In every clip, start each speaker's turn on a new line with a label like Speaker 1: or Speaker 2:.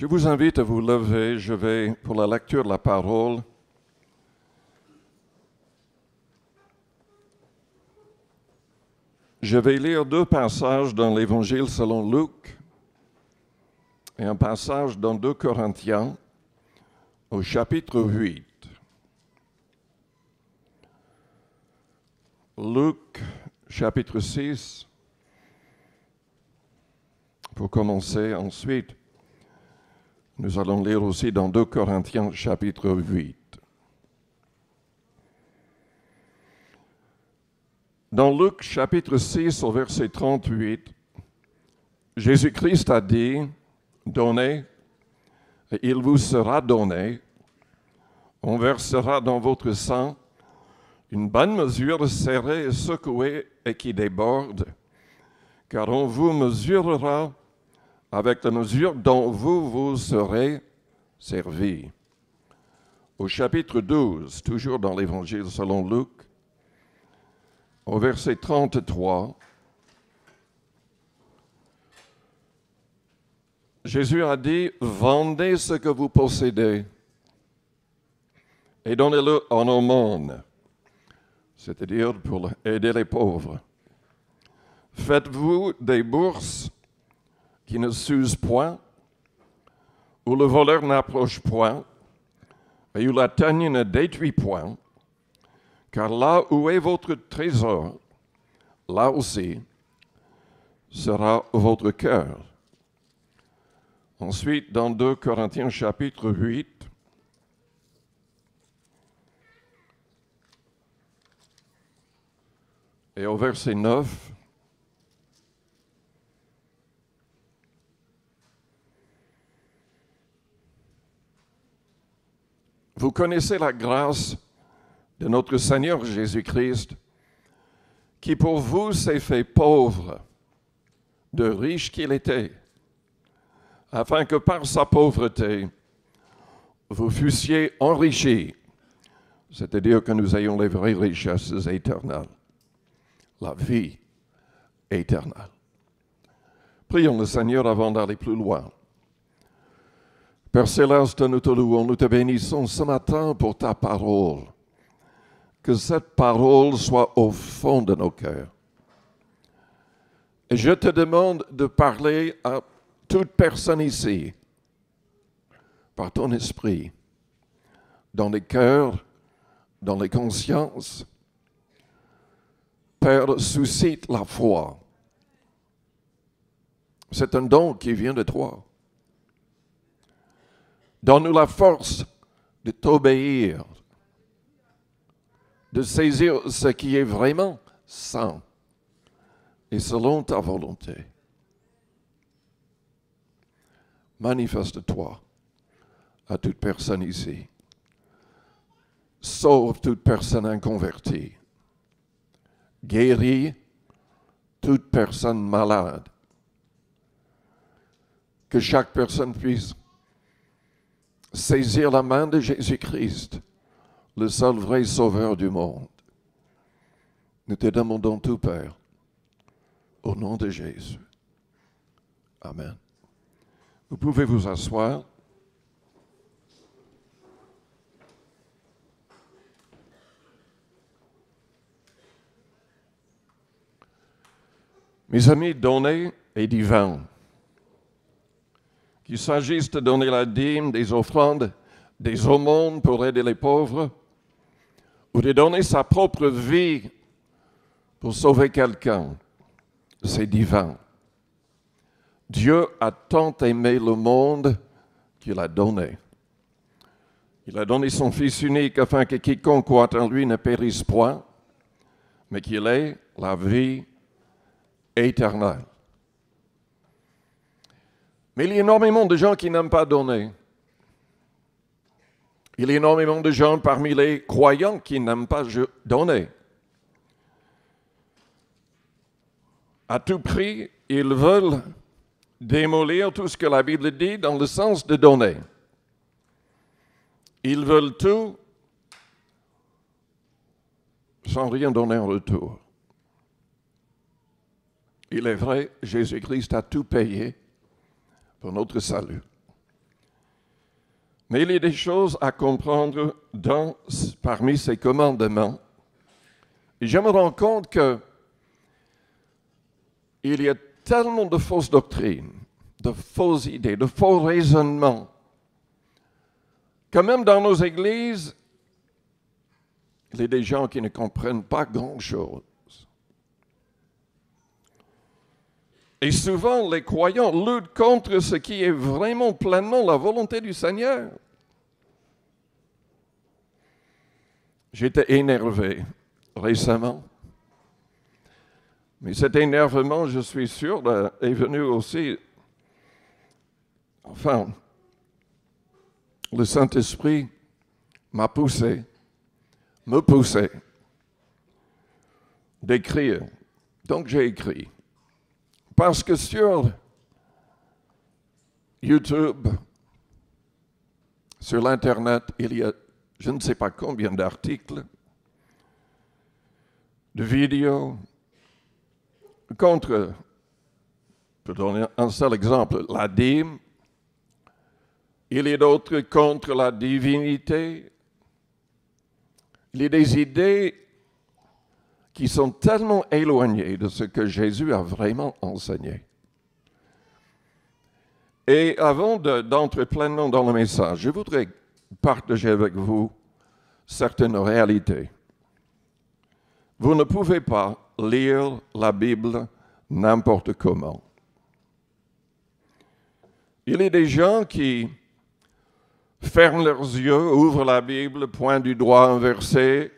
Speaker 1: Je vous invite à vous lever. Je vais, pour la lecture de la parole, je vais lire deux passages dans l'Évangile selon Luc et un passage dans 2 Corinthiens au chapitre 8. Luc, chapitre 6, pour commencer. Ensuite, nous allons lire aussi dans 2 Corinthiens, chapitre 8. Dans Luc, chapitre 6, au verset 38, Jésus-Christ a dit, « Donnez, et il vous sera donné. On versera dans votre sang une bonne mesure serrée et secouée et qui déborde, car on vous mesurera avec la mesure dont vous serez servis. » Au chapitre 12, toujours dans l'Évangile selon Luc, au verset 33, Jésus a dit, « Vendez ce que vous possédez et donnez-le en aumône, c'est-à-dire pour aider les pauvres. Faites-vous des bourses qui ne s'usent point, où le voleur n'approche point, et où la teigne ne détruit point, car là où est votre trésor, là aussi sera votre cœur. » Ensuite, dans 2 Corinthiens chapitre 8, et au verset 9, vous connaissez la grâce de notre Seigneur Jésus-Christ, qui pour vous s'est fait pauvre, de riche qu'il était, afin que par sa pauvreté, vous fussiez enrichis, c'est-à-dire que nous ayons les vraies richesses éternelles, la vie éternelle. Prions le Seigneur avant d'aller plus loin. Père Céleste, nous te louons, nous te bénissons ce matin pour ta parole. Que cette parole soit au fond de nos cœurs. Et je te demande de parler à toute personne ici, par ton esprit, dans les cœurs, dans les consciences. Père, suscite la foi. C'est un don qui vient de toi. Donne-nous la force de t'obéir, de saisir ce qui est vraiment saint et selon ta volonté. Manifeste-toi à toute personne ici. Sauve toute personne inconvertie. Guéris toute personne malade. Que chaque personne puisse saisir la main de Jésus-Christ, le seul vrai sauveur du monde. Nous te demandons tout, Père, au nom de Jésus. Amen. Vous pouvez vous asseoir. Mes amis, donner est divin. Qu'il s'agisse de donner la dîme, des offrandes, des aumônes pour aider les pauvres, ou de donner sa propre vie pour sauver quelqu'un, c'est divin. Dieu a tant aimé le monde qu'il a donné. Il a donné son Fils unique afin que quiconque croit en lui ne périsse point, mais qu'il ait la vie éternelle. Mais il y a énormément de gens qui n'aiment pas donner. Il y a énormément de gens parmi les croyants qui n'aiment pas donner. À tout prix, ils veulent démolir tout ce que la Bible dit dans le sens de donner. Ils veulent tout sans rien donner en retour. Il est vrai, Jésus-Christ a tout payé pour notre salut. Mais il y a des choses à comprendre parmi ces commandements. Et je me rends compte qu'il y a tellement de fausses doctrines, de fausses idées, de faux raisonnements, que même dans nos églises, il y a des gens qui ne comprennent pas grand-chose. Et souvent, les croyants luttent contre ce qui est vraiment pleinement la volonté du Seigneur. J'étais énervé récemment. Mais cet énervement, je suis sûr, est venu aussi, le Saint-Esprit me poussé d'écrire. Donc j'ai écrit. Parce que sur YouTube, sur l'Internet, il y a je ne sais pas combien d'articles, de vidéos contre, pour donner un seul exemple, la dîme. Il y a d'autres contre la divinité. Il y a des idées qui sont tellement éloignées de ce que Jésus a vraiment enseigné. Et avant d'entrer pleinement dans le message, je voudrais partager avec vous certaines réalités. Vous ne pouvez pas lire la Bible n'importe comment. Il y a des gens qui ferment leurs yeux, ouvrent la Bible, pointent du doigt un verset,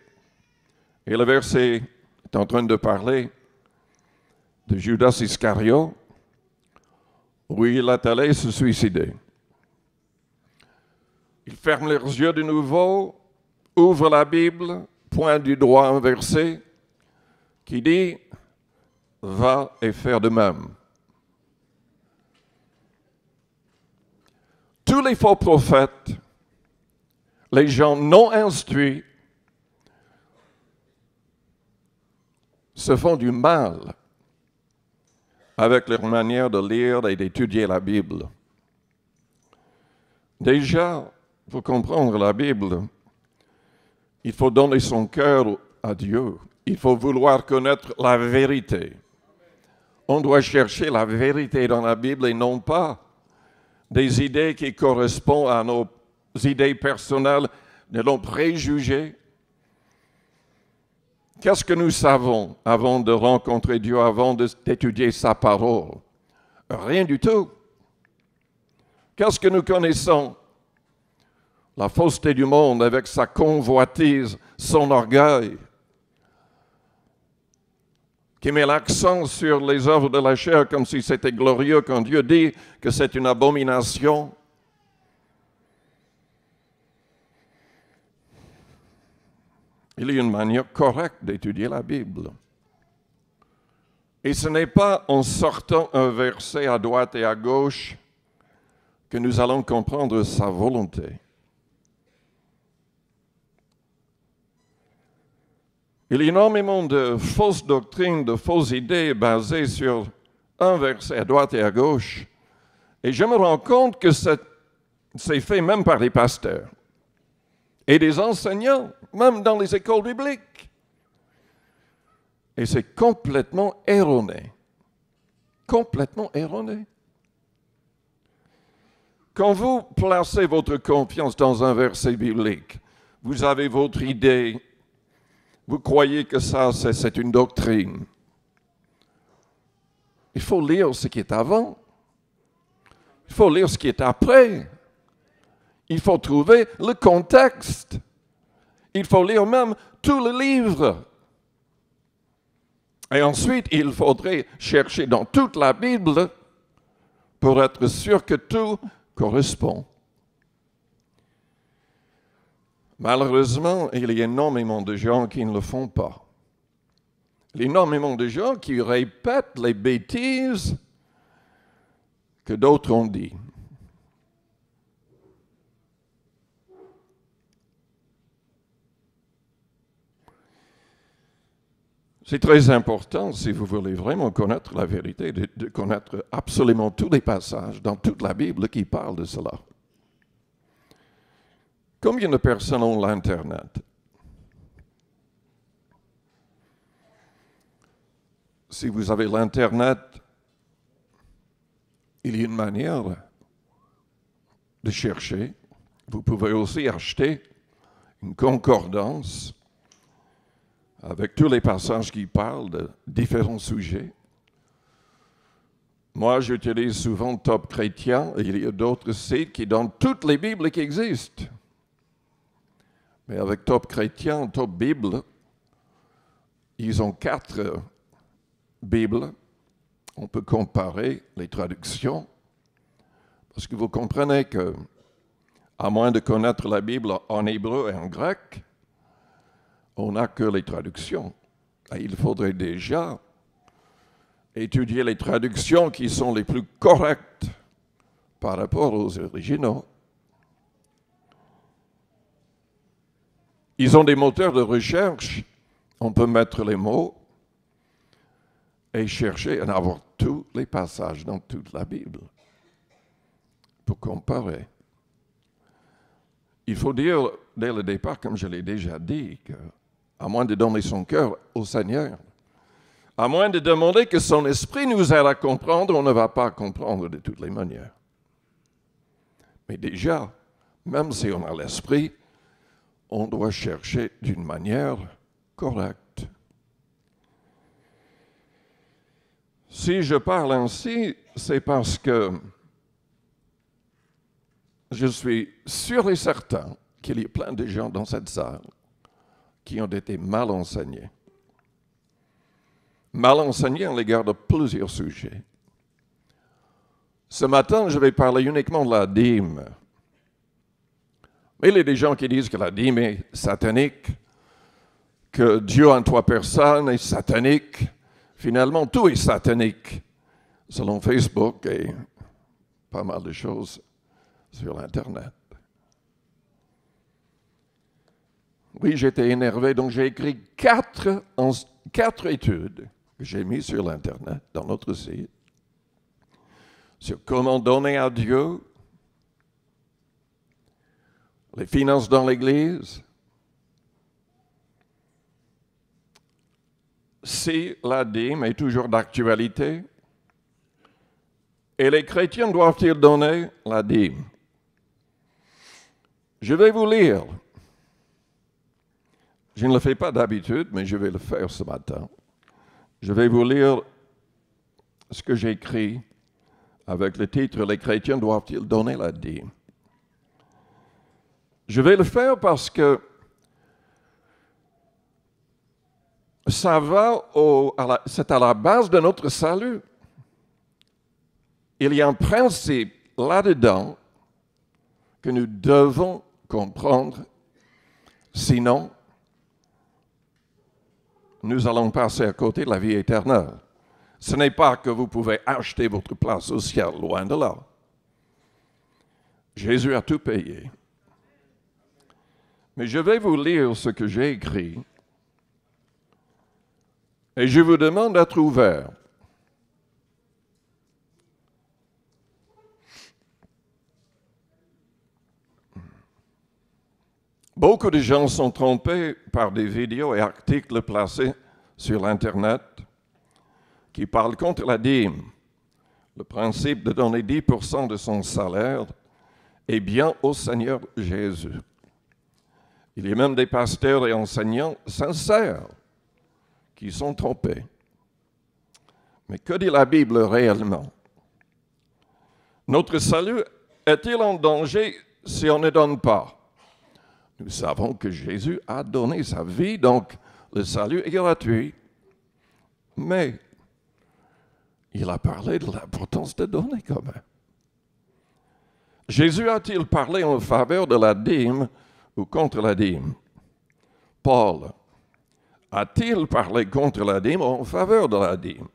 Speaker 1: et le verset est en train de parler de Judas Iscariot, où il est allé se suicider. Ils ferment leurs yeux de nouveau, ouvrent la Bible, pointent du doigt un verset qui dit « Va et faire de même ». Tous les faux prophètes, les gens non instruits, se font du mal avec leur manière de lire et d'étudier la Bible. Déjà, pour comprendre la Bible, il faut donner son cœur à Dieu. Il faut vouloir connaître la vérité. On doit chercher la vérité dans la Bible et non pas des idées qui correspondent à nos idées personnelles, de nos préjugés. Qu'est-ce que nous savons avant de rencontrer Dieu, avant d'étudier sa parole? Rien du tout. Qu'est-ce que nous connaissons? La fausseté du monde avec sa convoitise, son orgueil, qui met l'accent sur les œuvres de la chair comme si c'était glorieux quand Dieu dit que c'est une abomination. Il y a une manière correcte d'étudier la Bible. Et ce n'est pas en sortant un verset à droite et à gauche que nous allons comprendre sa volonté. Il y a énormément de fausses doctrines, de fausses idées basées sur un verset à droite et à gauche. Et je me rends compte que c'est fait même par les pasteurs et des enseignants, même dans les écoles bibliques. Et c'est complètement erroné. Complètement erroné. Quand vous placez votre confiance dans un verset biblique, vous avez votre idée. Vous croyez que ça, c'est une doctrine. Il faut lire ce qui est avant. Il faut lire ce qui est après. Il faut trouver le contexte. Il faut lire même tout le livre. Et ensuite, il faudrait chercher dans toute la Bible pour être sûr que tout correspond. Malheureusement, il y a énormément de gens qui ne le font pas. Il y a énormément de gens qui répètent les bêtises que d'autres ont dit. C'est très important, si vous voulez vraiment connaître la vérité, de connaître absolument tous les passages dans toute la Bible qui parlent de cela. Combien de personnes ont l'Internet? Si vous avez l'Internet, il y a une manière de chercher. Vous pouvez aussi acheter une concordance avec tous les passages qui parlent de différents sujets. Moi, j'utilise souvent Top Chrétien, et il y a d'autres sites qui donnent toutes les Bibles qui existent. Mais avec Top Chrétien, Top Bible, ils ont 4 Bibles. On peut comparer les traductions, parce que vous comprenez que, à moins de connaître la Bible en hébreu et en grec, on n'a que les traductions. Et il faudrait déjà étudier les traductions qui sont les plus correctes par rapport aux originaux. Ils ont des moteurs de recherche. On peut mettre les mots et chercher à avoir tous les passages dans toute la Bible pour comparer. Il faut dire dès le départ, comme je l'ai déjà dit, qu'à moins de donner son cœur au Seigneur, à moins de demander que son esprit nous aide à comprendre, on ne va pas comprendre de toutes les manières. Mais déjà, même si on a l'esprit, on doit chercher d'une manière correcte. Si je parle ainsi, c'est parce que je suis sûr et certain qu'il y a plein de gens dans cette salle qui ont été mal enseignés. Mal enseignés à l'égard de plusieurs sujets. Ce matin, je vais parler uniquement de la dîme. Mais il y a des gens qui disent que la dîme est satanique, que Dieu en 3 personnes est satanique. Finalement, tout est satanique, selon Facebook et pas mal de choses sur l'Internet. Oui, j'étais énervé, donc j'ai écrit 4 études que j'ai mises sur l'Internet, dans notre site, sur comment donner à Dieu, les finances dans l'Église, si la dîme est toujours d'actualité, et les chrétiens doivent-ils donner la dîme? Je vais vous lire. Je ne le fais pas d'habitude, mais je vais le faire ce matin. Je vais vous lire ce que j'ai écrit avec le titre « Les chrétiens doivent-ils donner la dîme ?» Je vais le faire parce que ça va c'est à la base de notre salut. Il y a un principe là-dedans que nous devons comprendre, sinon nous allons passer à côté de la vie éternelle. Ce n'est pas que vous pouvez acheter votre place au ciel, loin de là. Jésus a tout payé. Mais je vais vous lire ce que j'ai écrit et je vous demande d'être ouverts. Beaucoup de gens sont trompés par des vidéos et articles placés sur l'Internet qui parlent contre la dîme. Le principe de donner 10% de son salaire est bien au Seigneur Jésus. Il y a même des pasteurs et enseignants sincères qui sont trompés. Mais que dit la Bible réellement? Notre salut est-il en danger si on ne donne pas? Nous savons que Jésus a donné sa vie, donc le salut est gratuit. Mais il a parlé de l'importance de donner quand même. Jésus a-t-il parlé en faveur de la dîme ou contre la dîme? Paul a-t-il parlé contre la dîme ou en faveur de la dîme?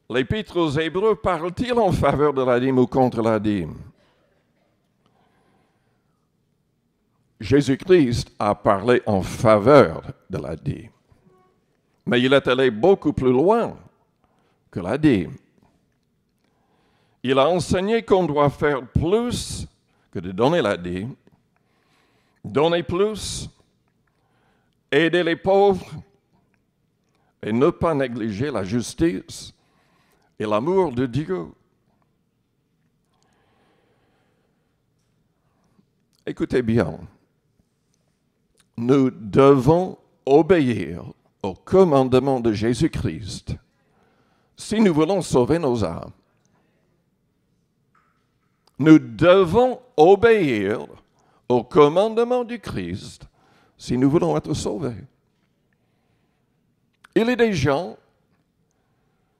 Speaker 1: L'Épître aux Hébreux parle-t-il en faveur de la dîme ou contre la dîme? Jésus-Christ a parlé en faveur de la dîme. Mais il est allé beaucoup plus loin que la dîme. Il a enseigné qu'on doit faire plus que de donner la dîme. donner plus, aider les pauvres et ne pas négliger la justice et l'amour de Dieu. Écoutez bien, nous devons obéir au commandement de Jésus-Christ si nous voulons sauver nos âmes. Nous devons obéir au commandement du Christ si nous voulons être sauvés. Il y a des gens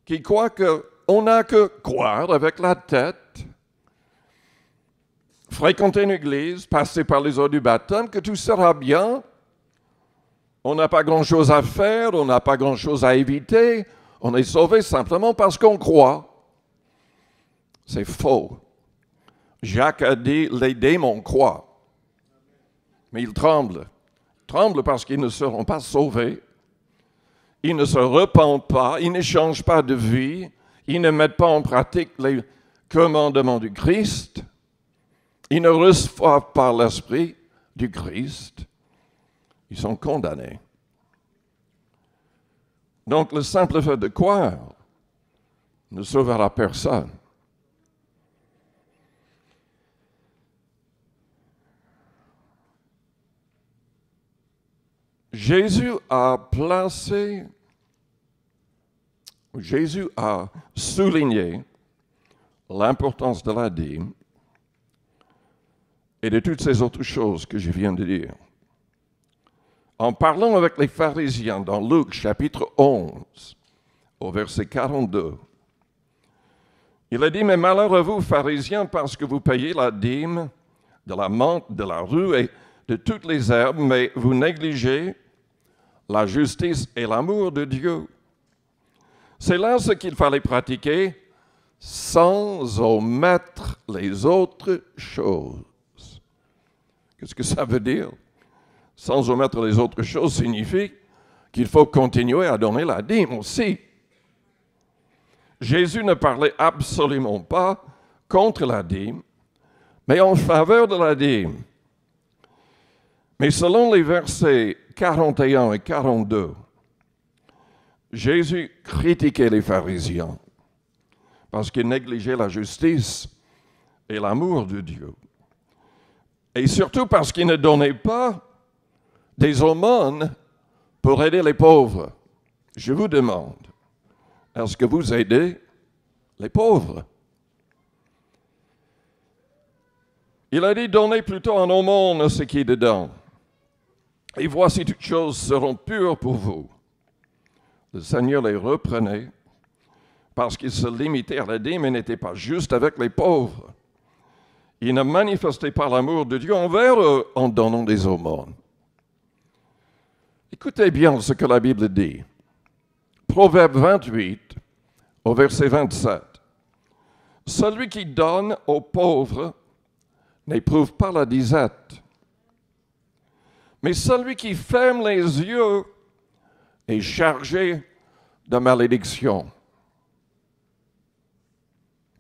Speaker 1: qui croient qu'on n'a que croire avec la tête, fréquenter une église, passer par les eaux du baptême, que tout sera bien. On n'a pas grand-chose à faire, on n'a pas grand-chose à éviter. On est sauvé simplement parce qu'on croit. C'est faux. Jacques a dit, les démons croient, mais ils tremblent. Ils tremblent parce qu'ils ne seront pas sauvés. Ils ne se repentent pas, ils ne changent pas de vie, ils ne mettent pas en pratique les commandements du Christ. Ils ne reçoivent pas l'Esprit du Christ. Ils sont condamnés. Donc, le simple fait de croire ne sauvera personne. Jésus a souligné l'importance de la dîme et de toutes ces autres choses que je viens de dire. En parlant avec les pharisiens dans Luc chapitre 11, au verset 42, il a dit, « Mais malheur à vous, pharisiens, parce que vous payez la dîme de la menthe, de la rue et de toutes les herbes, mais vous négligez la justice et l'amour de Dieu. » C'est là ce qu'il fallait pratiquer sans omettre les autres choses. Qu'est-ce que ça veut dire? Sans omettre les autres choses signifie qu'il faut continuer à donner la dîme aussi. Jésus ne parlait absolument pas contre la dîme, mais en faveur de la dîme. Mais selon les versets 41 et 42, Jésus critiquait les pharisiens parce qu'ils négligeaient la justice et l'amour de Dieu. Et surtout parce qu'ils ne donnaient pas des aumônes pour aider les pauvres. Je vous demande, est-ce que vous aidez les pauvres? Il a dit, donnez plutôt en aumône ce qui est dedans. Et voici toutes choses seront pures pour vous. Le Seigneur les reprenait parce qu'il se limitait à la dîme et n'était pas juste avec les pauvres. Il ne manifestait pas l'amour de Dieu envers eux en donnant des aumônes. Écoutez bien ce que la Bible dit. Proverbe 28, au verset 27. Celui qui donne aux pauvres n'éprouve pas la disette, mais celui qui ferme les yeux est chargé de malédiction.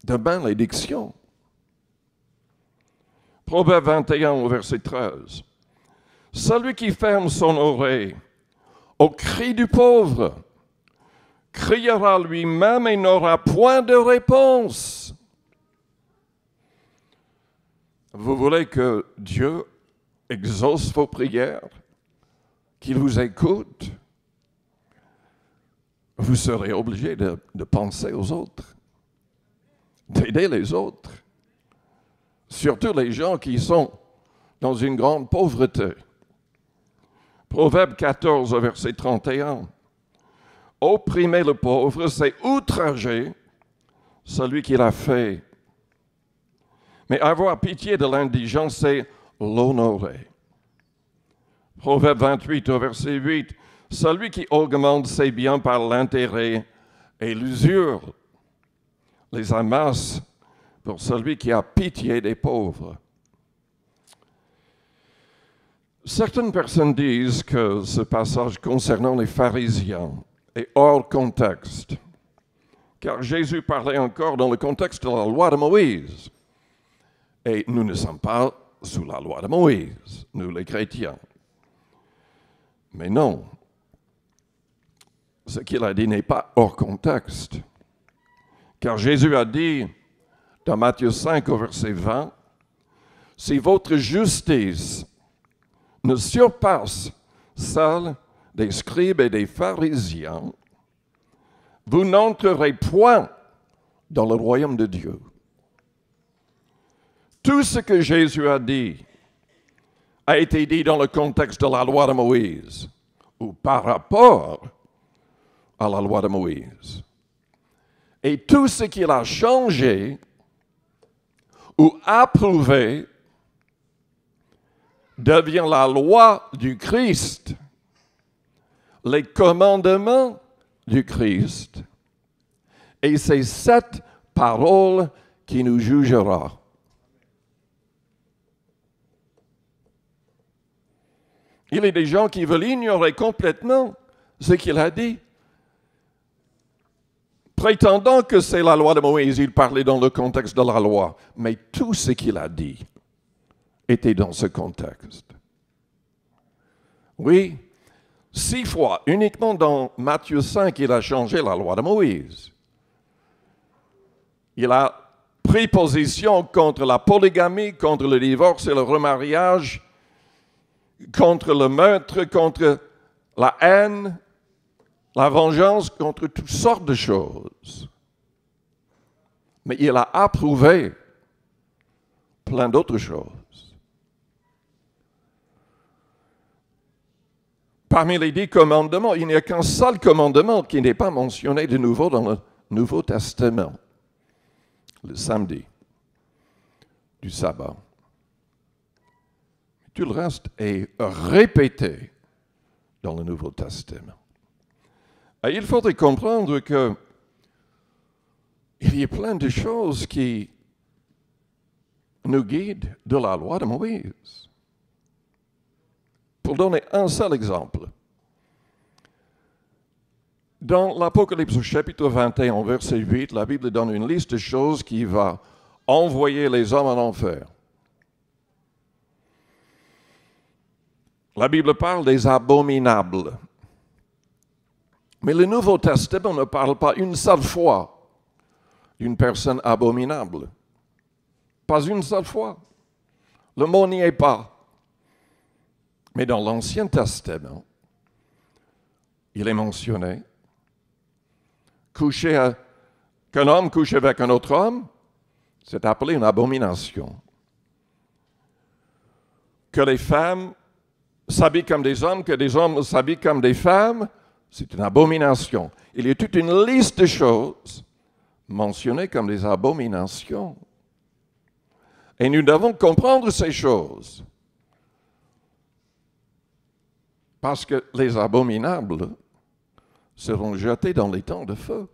Speaker 1: De malédiction. Proverbe 21 au verset 13. Celui qui ferme son oreille au cri du pauvre criera lui-même et n'aura point de réponse. Vous voulez que Dieu exauce vos prières, qu'il vous écoute? Vous serez obligé de penser aux autres, d'aider les autres, surtout les gens qui sont dans une grande pauvreté. Proverbe 14, verset 31. Opprimer le pauvre, c'est outrager celui qui l'a fait. Mais avoir pitié de l'indigent, c'est l'honorer. Proverbe 28, verset 8. Celui qui augmente ses biens par l'intérêt et l'usure les amasse pour celui qui a pitié des pauvres. Certaines personnes disent que ce passage concernant les pharisiens est hors contexte, car Jésus parlait encore dans le contexte de la loi de Moïse. Et nous ne sommes pas sous la loi de Moïse, nous les chrétiens. Mais non, ce qu'il a dit n'est pas hors contexte. Car Jésus a dit dans Matthieu 5 au verset 20, « Si votre justice ne surpasse celle des scribes et des pharisiens, vous n'entrerez point dans le royaume de Dieu. » Tout ce que Jésus a dit a été dit dans le contexte de la loi de Moïse ou par rapport à la loi de Moïse. Et tout ce qu'il a changé ou approuvé devient la loi du Christ, les commandements du Christ. Et c'est cette parole qui nous jugera. Il y a des gens qui veulent ignorer complètement ce qu'il a dit. Prétendant que c'est la loi de Moïse, il parlait dans le contexte de la loi. Mais tout ce qu'il a dit était dans ce contexte. Oui, 6 fois, uniquement dans Matthieu 5, il a changé la loi de Moïse. Il a pris position contre la polygamie, contre le divorce et le remariage, contre le meurtre, contre la haine, la vengeance, contre toutes sortes de choses. Mais il a approuvé plein d'autres choses. Parmi les 10 commandements, il n'y a qu'un seul commandement qui n'est pas mentionné de nouveau dans le Nouveau Testament, le samedi du sabbat. Tout le reste est répété dans le Nouveau Testament. Et il faudrait comprendre qu'il y a plein de choses qui nous guident de la loi de Moïse. Pour donner un seul exemple, dans l'Apocalypse au chapitre 21, verset 8, la Bible donne une liste de choses qui va envoyer les hommes en enfer. La Bible parle des abominables. Mais le Nouveau Testament ne parle pas une seule fois d'une personne abominable. Pas une seule fois. Le mot n'y est pas. Mais dans l'Ancien Testament, il est mentionné qu'un homme couche avec un autre homme, c'est appelé une abomination. Que les femmes s'habillent comme des hommes, que des hommes s'habillent comme des femmes, c'est une abomination. Il y a toute une liste de choses mentionnées comme des abominations. Et nous devons comprendre ces choses. Parce que les abominables seront jetés dans les temps de feu.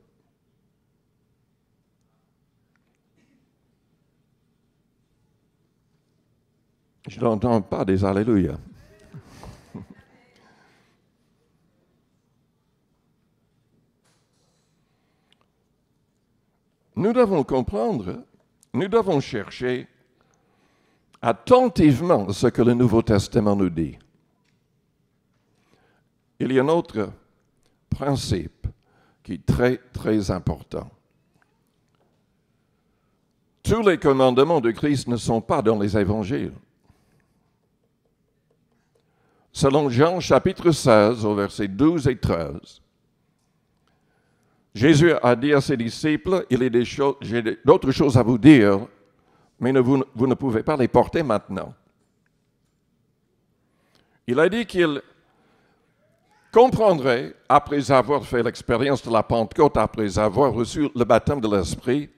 Speaker 1: Je n'entends pas des alléluia. Nous devons comprendre, nous devons chercher attentivement ce que le Nouveau Testament nous dit. Il y a un autre principe qui est très, très important. Tous les commandements de Christ ne sont pas dans les évangiles. Selon Jean chapitre 16, au verset 12 et 13, Jésus a dit à ses disciples, j'ai d'autres choses à vous dire, mais vous ne pouvez pas les porter maintenant. Il a dit qu'il comprendrait, après avoir fait l'expérience de la Pentecôte, après avoir reçu le baptême de l'Esprit,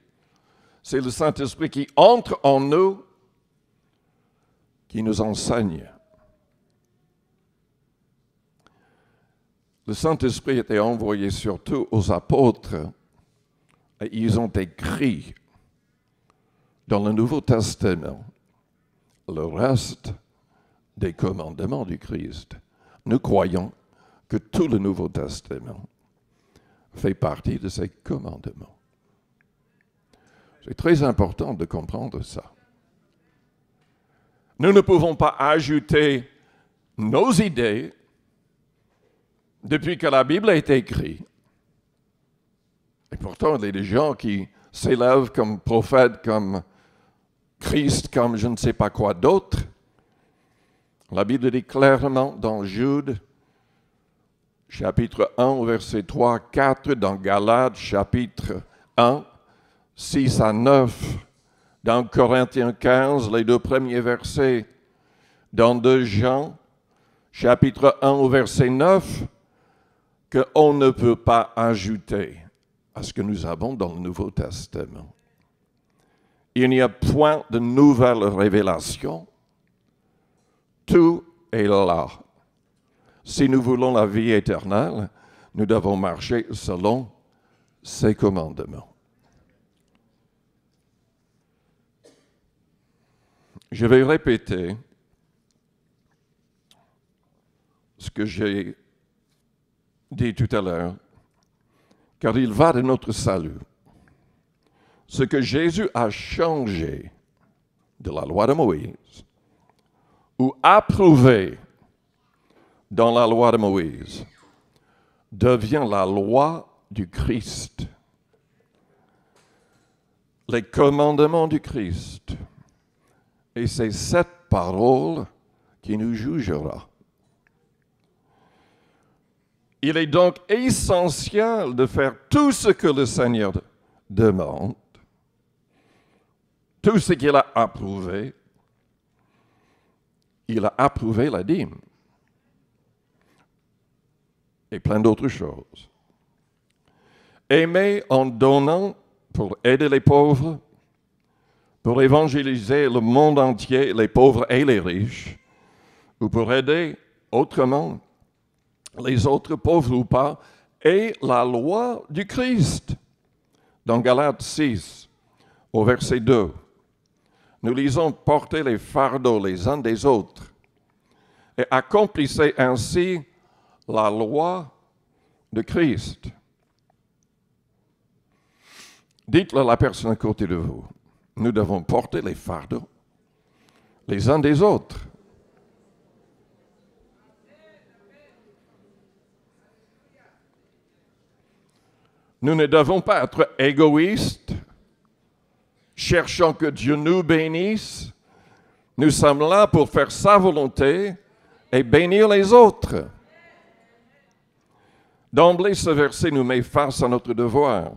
Speaker 1: c'est le Saint-Esprit qui entre en nous, qui nous enseigne. Le Saint-Esprit était envoyé surtout aux apôtres et ils ont écrit dans le Nouveau Testament le reste des commandements du Christ. Nous croyons que tout le Nouveau Testament fait partie de ces commandements. C'est très important de comprendre ça. Nous ne pouvons pas ajouter nos idées depuis que la Bible a été écrite. Et pourtant, il y a des gens qui s'élèvent comme prophètes, comme Christ, comme je ne sais pas quoi d'autre. La Bible dit clairement dans Jude, chapitre 1, verset 3, 4, dans Galates, chapitre 1, 6 à 9, dans Corinthiens 15, les 2 premiers versets, dans 2 Jean, chapitre 1, verset 9, qu'on ne peut pas ajouter à ce que nous avons dans le Nouveau Testament. Il n'y a point de nouvelle révélation. Tout est là. Si nous voulons la vie éternelle, nous devons marcher selon ses commandements. Je vais répéter ce que j'ai dit tout à l'heure, car il va de notre salut. Ce que Jésus a changé de la loi de Moïse, ou approuvé dans la loi de Moïse, devient la loi du Christ. Les commandements du Christ. Et c'est cette parole qui nous jugera. Il est donc essentiel de faire tout ce que le Seigneur demande, tout ce qu'il a approuvé. Il a approuvé la dîme et plein d'autres choses. Aimer en donnant pour aider les pauvres, pour évangéliser le monde entier, les pauvres et les riches, ou pour aider autrement les autres, pauvres ou pas, est la loi du Christ. Dans Galates 6, au verset 2, nous lisons « Portez les fardeaux les uns des autres et accomplissez ainsi la loi de Christ. » Dites-le à la personne à côté de vous. Nous devons porter les fardeaux les uns des autres. Nous ne devons pas être égoïstes, cherchant que Dieu nous bénisse. Nous sommes là pour faire sa volonté et bénir les autres. D'emblée, ce verset nous met face à notre devoir,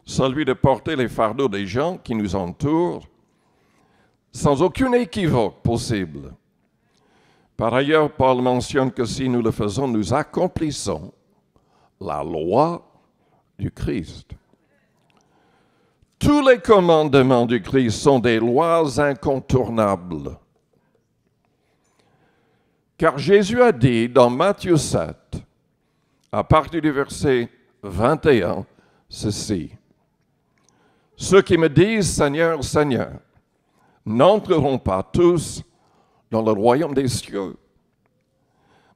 Speaker 1: celui de porter les fardeaux des gens qui nous entourent, sans aucune équivoque possible. Par ailleurs, Paul mentionne que si nous le faisons, nous accomplissons la loi du Christ. Tous les commandements du Christ sont des lois incontournables. Car Jésus a dit dans Matthieu 7, à partir du verset 21, ceci. « Ceux qui me disent Seigneur, Seigneur, n'entreront pas tous dans le royaume des cieux,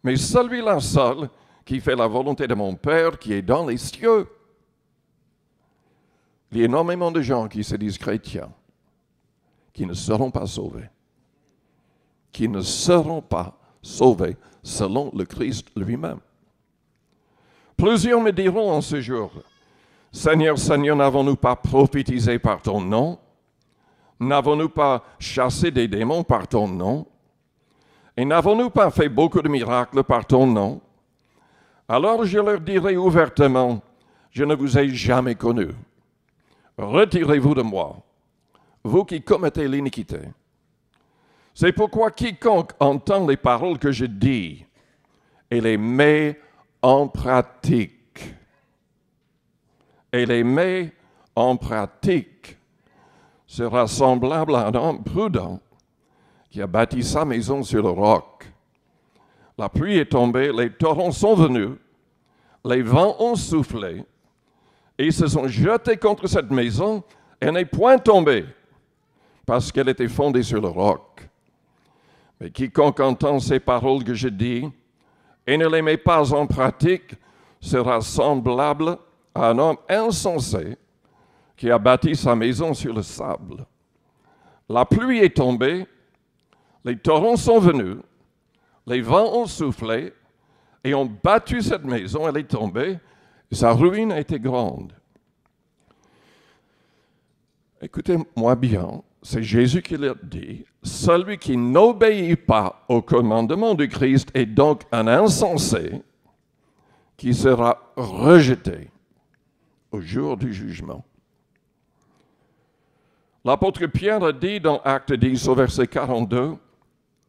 Speaker 1: mais celui-là seul qui fait la volonté de mon Père qui est dans les cieux. » Il y a énormément de gens qui se disent chrétiens, qui ne seront pas sauvés, qui ne seront pas sauvés selon le Christ lui-même. Plusieurs me diront en ce jour, « Seigneur, Seigneur, n'avons-nous pas prophétisé par ton nom? N'avons-nous pas chassé des démons par ton nom? Et n'avons-nous pas fait beaucoup de miracles par ton nom? » Alors je leur dirai ouvertement, « Je ne vous ai jamais connu. Retirez-vous de moi, vous qui commettez l'iniquité. » C'est pourquoi quiconque entend les paroles que je dis et les met en pratique, sera semblable à un homme prudent qui a bâti sa maison sur le roc. La pluie est tombée, les torrents sont venus, les vents ont soufflé, et ils se sont jetés contre cette maison, et elle n'est point tombée, parce qu'elle était fondée sur le roc. Mais quiconque entend ces paroles que je dis, et ne les met pas en pratique, sera semblable à un homme insensé qui a bâti sa maison sur le sable. La pluie est tombée, Les torrents sont venus, les vents ont soufflé et ont battu cette maison, elle est tombée, et sa ruine a été grande. Écoutez-moi bien, c'est Jésus qui l'a dit, celui qui n'obéit pas au commandement du Christ est donc un insensé qui sera rejeté au jour du jugement. L'apôtre Pierre a dit dans Acte 10 au verset 42,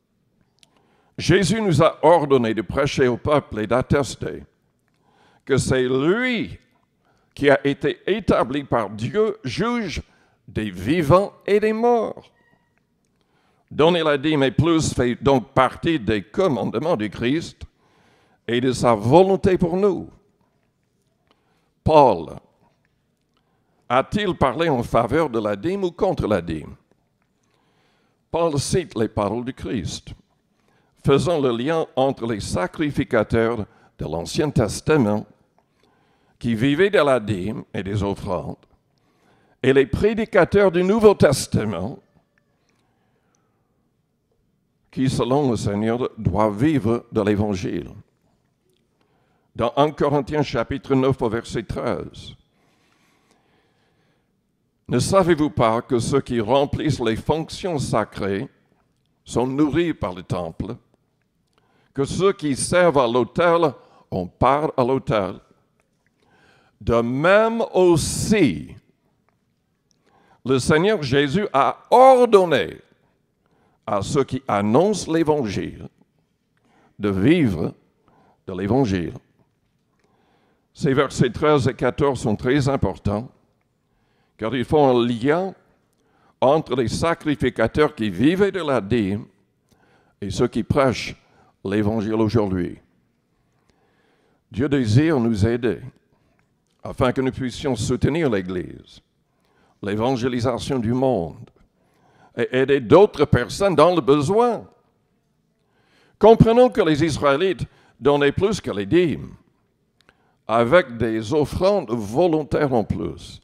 Speaker 1: « Jésus nous a ordonné de prêcher au peuple et d'attester que c'est lui qui a été établi par Dieu, juge des vivants et des morts. Donner la dîme et plus fait donc partie des commandements du Christ et de sa volonté pour nous. » Paul a-t-il parlé en faveur de la dîme ou contre la dîme? Paul cite les paroles du Christ, faisant le lien entre les sacrificateurs de l'Ancien Testament qui vivaient de la dîme et des offrandes et les prédicateurs du Nouveau Testament qui, selon le Seigneur, doivent vivre de l'Évangile. Dans 1 Corinthiens chapitre 9 au verset 13, « Ne savez-vous pas que ceux qui remplissent les fonctions sacrées sont nourris par le temple, que ceux qui servent à l'autel ont part à l'autel? De même aussi, le Seigneur Jésus a ordonné à ceux qui annoncent l'Évangile de vivre de l'Évangile. » Ces versets 13 et 14 sont très importants, car ils font un lien entre les sacrificateurs qui vivaient de la dîme et ceux qui prêchent l'Évangile aujourd'hui. Dieu désire nous aider afin que nous puissions soutenir l'Église, l'évangélisation du monde et aider d'autres personnes dans le besoin. Comprenons que les Israélites donnaient plus que les dîmes, avec des offrandes volontaires en plus.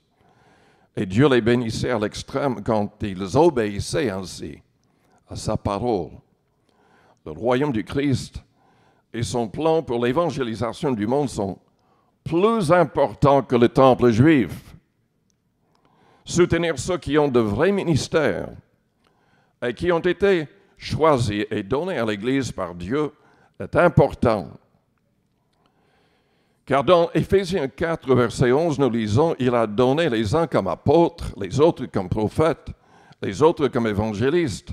Speaker 1: Et Dieu les bénissait à l'extrême quand ils obéissaient ainsi à sa parole. Le royaume du Christ et son plan pour l'évangélisation du monde sont plus importants que le temple juif. Soutenir ceux qui ont de vrais ministères et qui ont été choisis et donnés à l'Église par Dieu est important. Car dans Éphésiens 4, verset 11, nous lisons « Il a donné les uns comme apôtres, les autres comme prophètes, les autres comme évangélistes,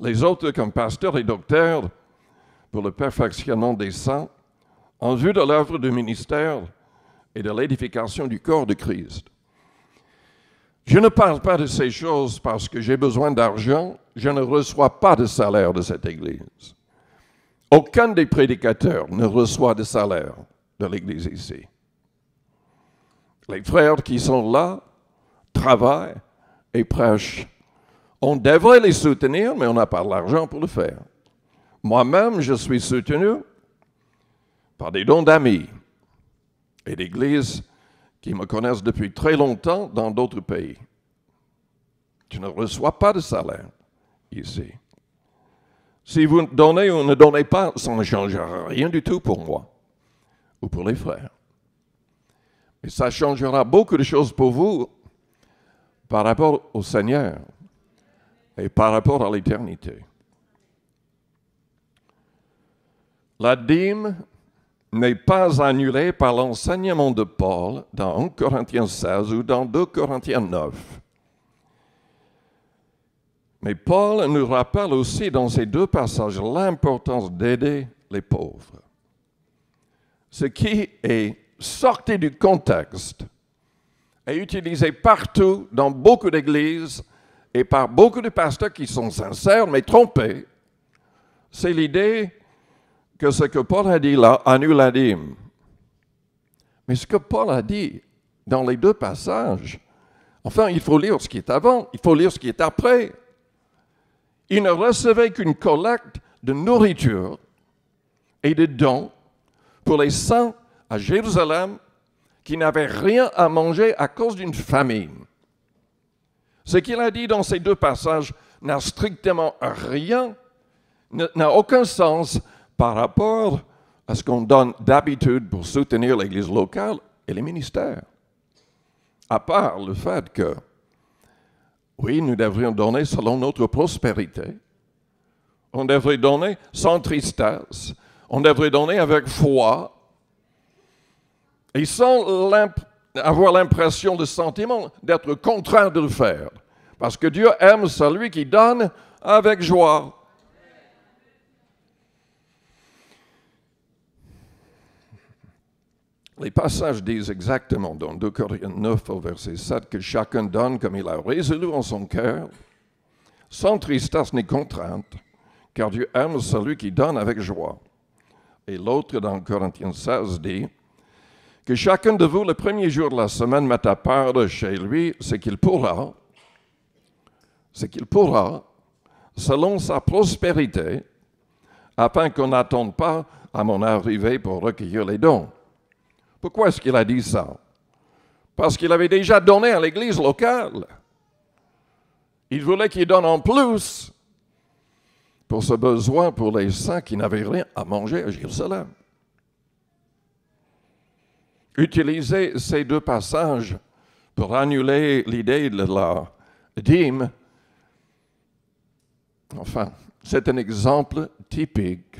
Speaker 1: les autres comme pasteurs et docteurs, pour le perfectionnement des saints, en vue de l'œuvre du ministère et de l'édification du corps de Christ. » Je ne parle pas de ces choses parce que j'ai besoin d'argent, je ne reçois pas de salaire de cette Église. Aucun des prédicateurs ne reçoit de salaire de l'Église ici. Les frères qui sont là travaillent et prêchent. On devrait les soutenir, mais on n'a pas l'argent pour le faire. Moi-même, je suis soutenu par des dons d'amis et d'églises qui me connaissent depuis très longtemps dans d'autres pays. Je ne reçois pas de salaire ici. Si vous donnez ou ne donnez pas, ça ne changera rien du tout pour moi ou pour les frères. Mais ça changera beaucoup de choses pour vous par rapport au Seigneur et par rapport à l'éternité. La dîme n'est pas annulée par l'enseignement de Paul dans 1 Corinthiens 16 ou dans 2 Corinthiens 9. Mais Paul nous rappelle aussi dans ces deux passages l'importance d'aider les pauvres. Ce qui est sorti du contexte est utilisé partout dans beaucoup d'églises et par beaucoup de pasteurs qui sont sincères mais trompés. C'est l'idée que ce que Paul a dit là annule la dîme. Mais ce que Paul a dit dans les deux passages, enfin, il faut lire ce qui est avant, il faut lire ce qui est après. Il ne recevait qu'une collecte de nourriture et de dons pour les saints à Jérusalem qui n'avaient rien à manger à cause d'une famine. Ce qu'il a dit dans ces deux passages n'a strictement rien n'a aucun sens par rapport à ce qu'on donne d'habitude pour soutenir l'Église locale et les ministères. À part le fait que, oui, nous devrions donner selon notre prospérité. On devrait donner sans tristesse. On devrait donner avec foi. Et sans avoir l'impression, le sentiment d'être contraint de le faire. Parce que Dieu aime celui qui donne avec joie. Les passages disent exactement dans 2 Corinthiens 9 au verset 7 que chacun donne comme il a résolu en son cœur, sans tristesse ni contrainte, car Dieu aime celui qui donne avec joie. Et l'autre dans Corinthiens 16 dit que chacun de vous, le premier jour de la semaine, mette à part chez lui ce qu'il pourra, selon sa prospérité, afin qu'on n'attende pas à mon arrivée pour recueillir les dons. Pourquoi est-ce qu'il a dit ça? Parce qu'il avait déjà donné à l'Église locale. Il voulait qu'il donne en plus pour ce besoin pour les saints qui n'avaient rien à manger à Jérusalem. Utiliser ces deux passages pour annuler l'idée de la dîme, enfin, c'est un exemple typique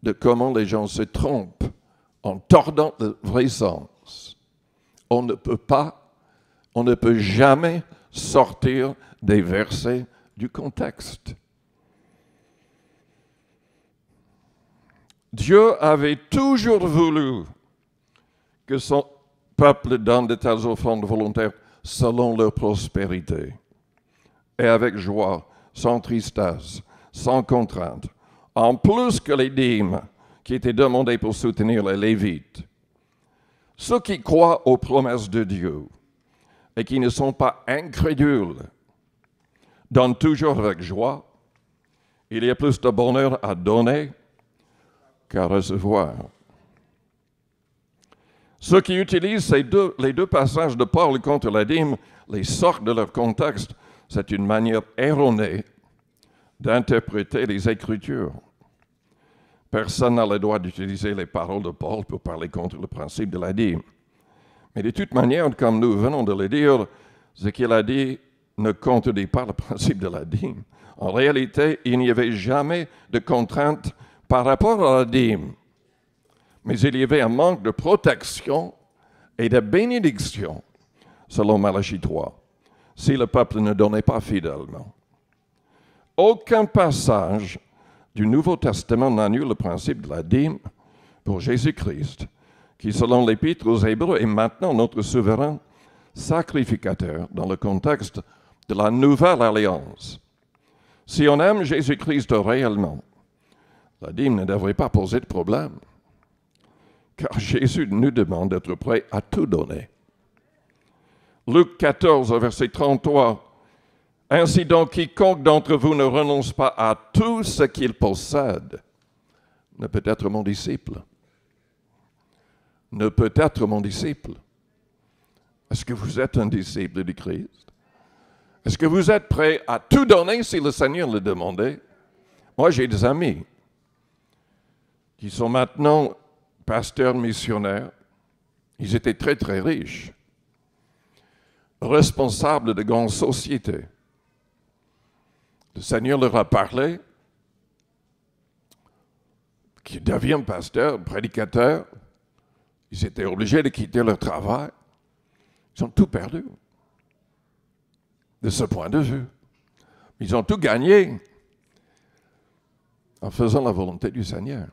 Speaker 1: de comment les gens se trompent en tordant le vrai sens. On ne peut jamais sortir des versets du contexte. Dieu avait toujours voulu que son peuple donne de telles offrandes volontaires selon leur prospérité, et avec joie, sans tristesse, sans contrainte, en plus que les dîmes qui étaient demandées pour soutenir les Lévites. Ceux qui croient aux promesses de Dieu et qui ne sont pas incrédules donnent toujours avec joie. Il y a plus de bonheur à donner qu'à recevoir. Ceux qui utilisent les deux passages de Paul contre la dîme les sortent de leur contexte. C'est une manière erronée d'interpréter les Écritures. Personne n'a le droit d'utiliser les paroles de Paul pour parler contre le principe de la dîme. Mais de toute manière, comme nous venons de le dire, ce qu'il a dit ne contredit pas le principe de la dîme. En réalité, il n'y avait jamais de contrainte par rapport à la dîme. Mais il y avait un manque de protection et de bénédiction, selon Malachie 3, si le peuple ne donnait pas fidèlement. Aucun passage du Nouveau Testament n'annule le principe de la dîme pour Jésus-Christ, qui, selon l'Épître aux Hébreux, est maintenant notre souverain sacrificateur dans le contexte de la nouvelle alliance. Si on aime Jésus-Christ réellement, la dîme ne devrait pas poser de problème, car Jésus nous demande d'être prêts à tout donner. Luc 14, verset 33, « Ainsi donc, quiconque d'entre vous ne renonce pas à tout ce qu'il possède ne peut être mon disciple. » Ne peut être mon disciple. Est-ce que vous êtes un disciple de Christ? Est-ce que vous êtes prêt à tout donner si le Seigneur le demandait? Moi, j'ai des amis qui sont maintenant pasteurs missionnaires. Ils étaient très, très riches, responsables de grandes sociétés. Le Seigneur leur a parlé, qu'ils deviennent pasteurs, prédicateurs. Ils étaient obligés de quitter leur travail. Ils ont tout perdu, de ce point de vue. Ils ont tout gagné en faisant la volonté du Seigneur.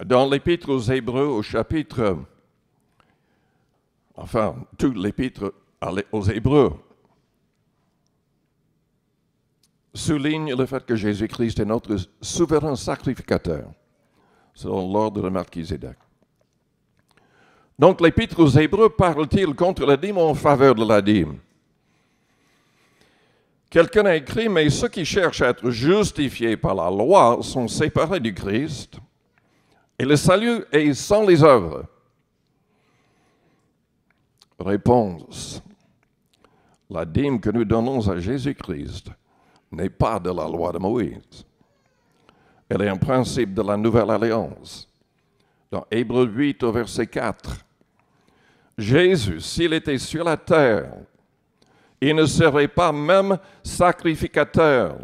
Speaker 1: Dans l'Épître aux Hébreux, au chapitre, tout l'Épître aux Hébreux souligne le fait que Jésus-Christ est notre souverain sacrificateur, selon l'ordre de Melchizedek. Donc, l'Épître aux Hébreux parle-t-il contre la dîme ou en faveur de la dîme? Quelqu'un a écrit, mais ceux qui cherchent à être justifiés par la loi sont séparés du Christ, et le salut est sans les œuvres. Réponse. la dîme que nous donnons à Jésus-Christ n'est pas de la loi de Moïse. Elle est un principe de la nouvelle alliance. Dans Hébreux 8 au verset 4, Jésus, s'il était sur la terre, il ne serait pas même sacrificateur,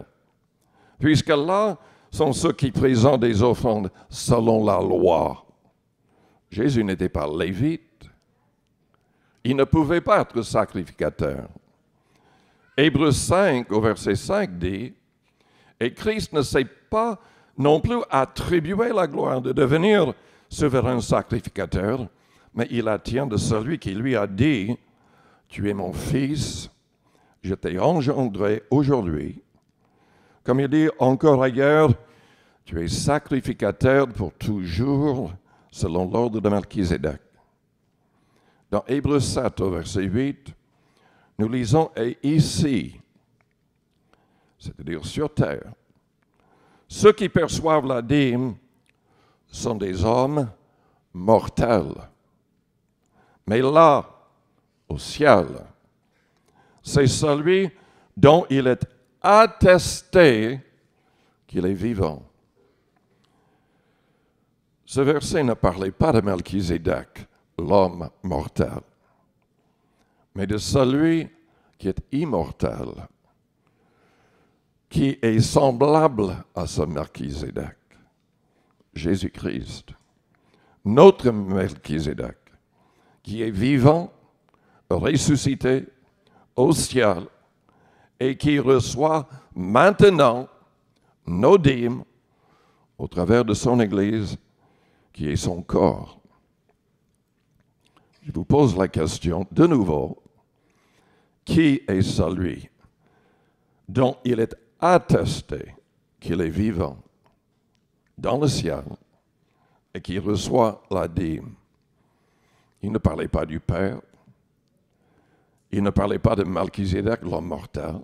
Speaker 1: puisque là sont ceux qui présentent des offrandes selon la loi. Jésus n'était pas lévite. Il ne pouvait pas être sacrificateur. Hébreux 5 au verset 5 dit, « Et Christ ne s'est pas non plus attribué la gloire de devenir souverain sacrificateur, mais il la tient de celui qui lui a dit, « Tu es mon fils, je t'ai engendré aujourd'hui. » Comme il dit encore ailleurs, « Tu es sacrificateur pour toujours, selon l'ordre de Melchizedek. » Dans Hébreux 7 au verset 8, nous lisons « Et ici, c'est-à-dire sur terre, ceux qui perçoivent la dîme sont des hommes mortels. Mais là, au ciel, c'est celui dont il est attesté qu'il est vivant. » Ce verset ne parlait pas de Melchizedek, l'homme mortel, mais de celui qui est immortel, qui est semblable à ce Melchizedek, Jésus-Christ, notre Melchizedek, qui est vivant, ressuscité au ciel et qui reçoit maintenant nos dîmes au travers de son Église, qui est son corps. Je vous pose la question de nouveau, qui est celui dont il est attesté qu'il est vivant dans le ciel et qui reçoit la dîme? Il ne parlait pas du Père, il ne parlait pas de Melchizedek, l'homme mortel,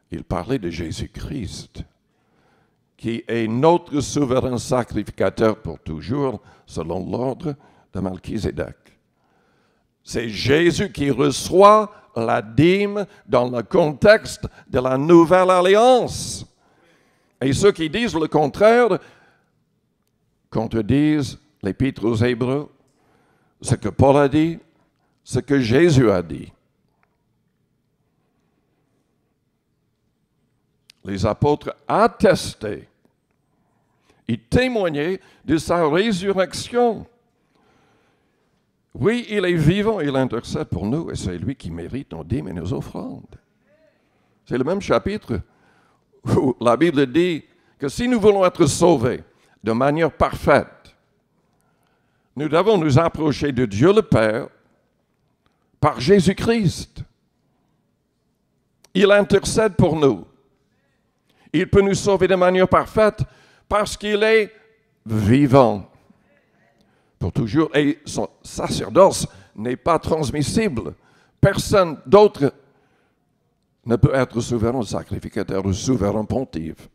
Speaker 1: il parlait de Jésus-Christ, qui est notre souverain sacrificateur pour toujours, selon l'ordre de Melchizedek. C'est Jésus qui reçoit la dîme dans le contexte de la nouvelle alliance. Et ceux qui disent le contraire contredisent l'Épître aux Hébreux, ce que Paul a dit, ce que Jésus a dit. Les apôtres attestaient, ils témoignaient de sa résurrection. Oui, il est vivant, il intercède pour nous, et c'est lui qui mérite nos dîmes et nos offrandes. C'est le même chapitre où la Bible dit que si nous voulons être sauvés de manière parfaite, nous devons nous approcher de Dieu le Père par Jésus-Christ. Il intercède pour nous. Il peut nous sauver de manière parfaite parce qu'il est vivant pour toujours. Et son sacerdoce n'est pas transmissible. Personne d'autre ne peut être souverain sacrificateur ou souverain pontife,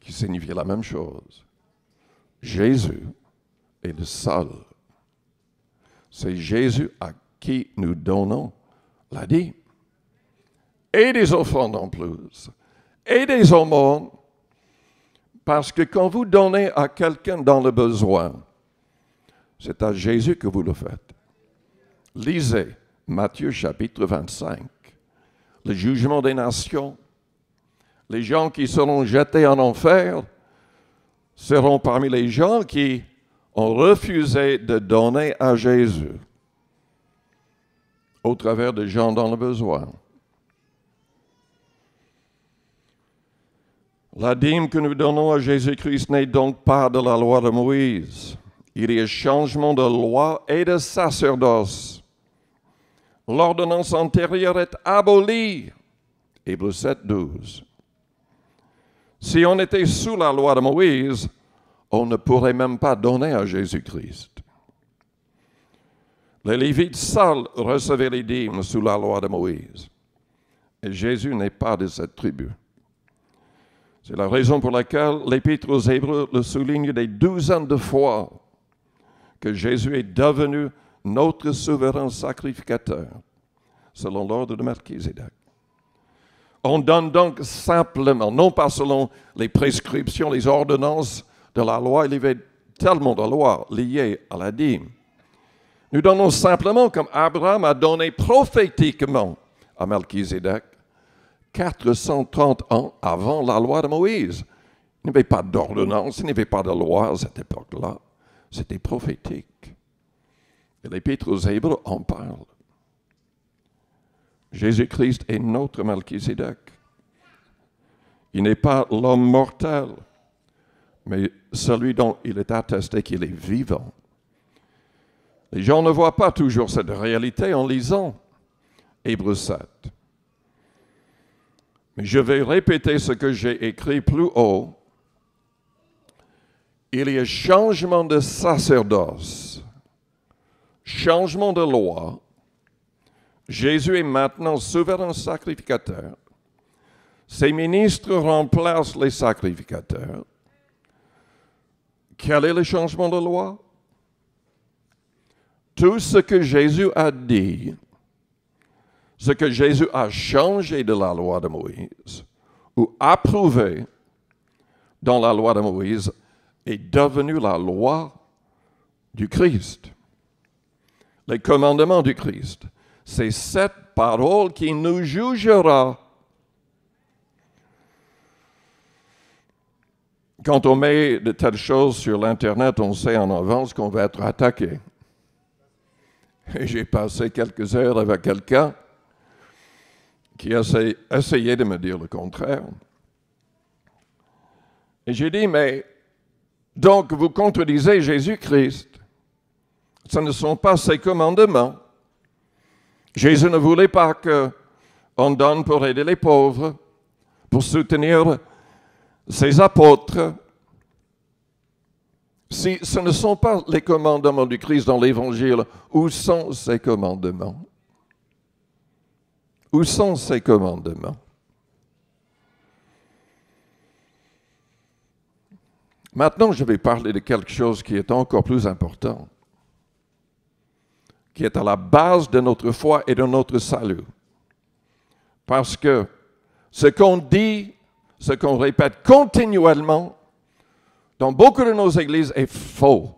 Speaker 1: qui signifie la même chose. Jésus est le seul. C'est Jésus à qui nous donnons la dîme. Et des offrandes en plus. Et des aumônes. Parce que quand vous donnez à quelqu'un dans le besoin, c'est à Jésus que vous le faites. Lisez Matthieu chapitre 25. Le jugement des nations. Les gens qui seront jetés en enfer seront parmi les gens qui ont refusé de donner à Jésus au travers de gens dans le besoin. La dîme que nous donnons à Jésus-Christ n'est donc pas de la loi de Moïse. Il y a changement de loi et de sacerdoce. L'ordonnance antérieure est abolie. Hébreux 7, 12. Si on était sous la loi de Moïse, on ne pourrait même pas donner à Jésus-Christ. Les Lévites seuls recevaient les dîmes sous la loi de Moïse. Et Jésus n'est pas de cette tribu. C'est la raison pour laquelle l'Épître aux Hébreux le souligne des douzaines de fois que Jésus est devenu notre souverain sacrificateur. selon l'ordre de Melchizedek. On donne donc simplement, non pas selon les prescriptions, les ordonnances de la loi. Il y avait tellement de lois liées à la dîme. Nous donnons simplement, comme Abraham a donné prophétiquement à Melchizedek, 430 ans avant la loi de Moïse. Il n'y avait pas d'ordonnance, il n'y avait pas de loi à cette époque-là. C'était prophétique. Et l'Épître aux Hébreux en parle. Jésus-Christ est notre Melchizedek. Il n'est pas l'homme mortel, mais celui dont il est attesté qu'il est vivant. Les gens ne voient pas toujours cette réalité en lisant Hébreux 7. Mais je vais répéter ce que j'ai écrit plus haut. Il y a changement de sacerdoce, changement de loi. Jésus est maintenant souverain sacrificateur. Ses ministres remplacent les sacrificateurs. Quel est le changement de loi? Tout ce que Jésus a dit, ce que Jésus a changé de la loi de Moïse ou approuvé dans la loi de Moïse est devenu la loi du Christ. Les commandements du Christ. C'est cette parole qui nous jugera. Quand on met de telles choses sur l'Internet, on sait en avance qu'on va être attaqué. Et j'ai passé quelques heures avec quelqu'un qui a essayé de me dire le contraire. Et j'ai dit, mais donc vous contredisez Jésus-Christ. Ce ne sont pas ses commandements. Jésus ne voulait pas qu'on donne pour aider les pauvres, pour soutenir ses apôtres. Si ce ne sont pas les commandements du Christ dans l'Évangile, où sont ces commandements? Où sont ces commandements? Maintenant, je vais parler de quelque chose qui est encore plus important, qui est à la base de notre foi et de notre salut. Parce que ce qu'on dit, ce qu'on répète continuellement dans beaucoup de nos églises est faux,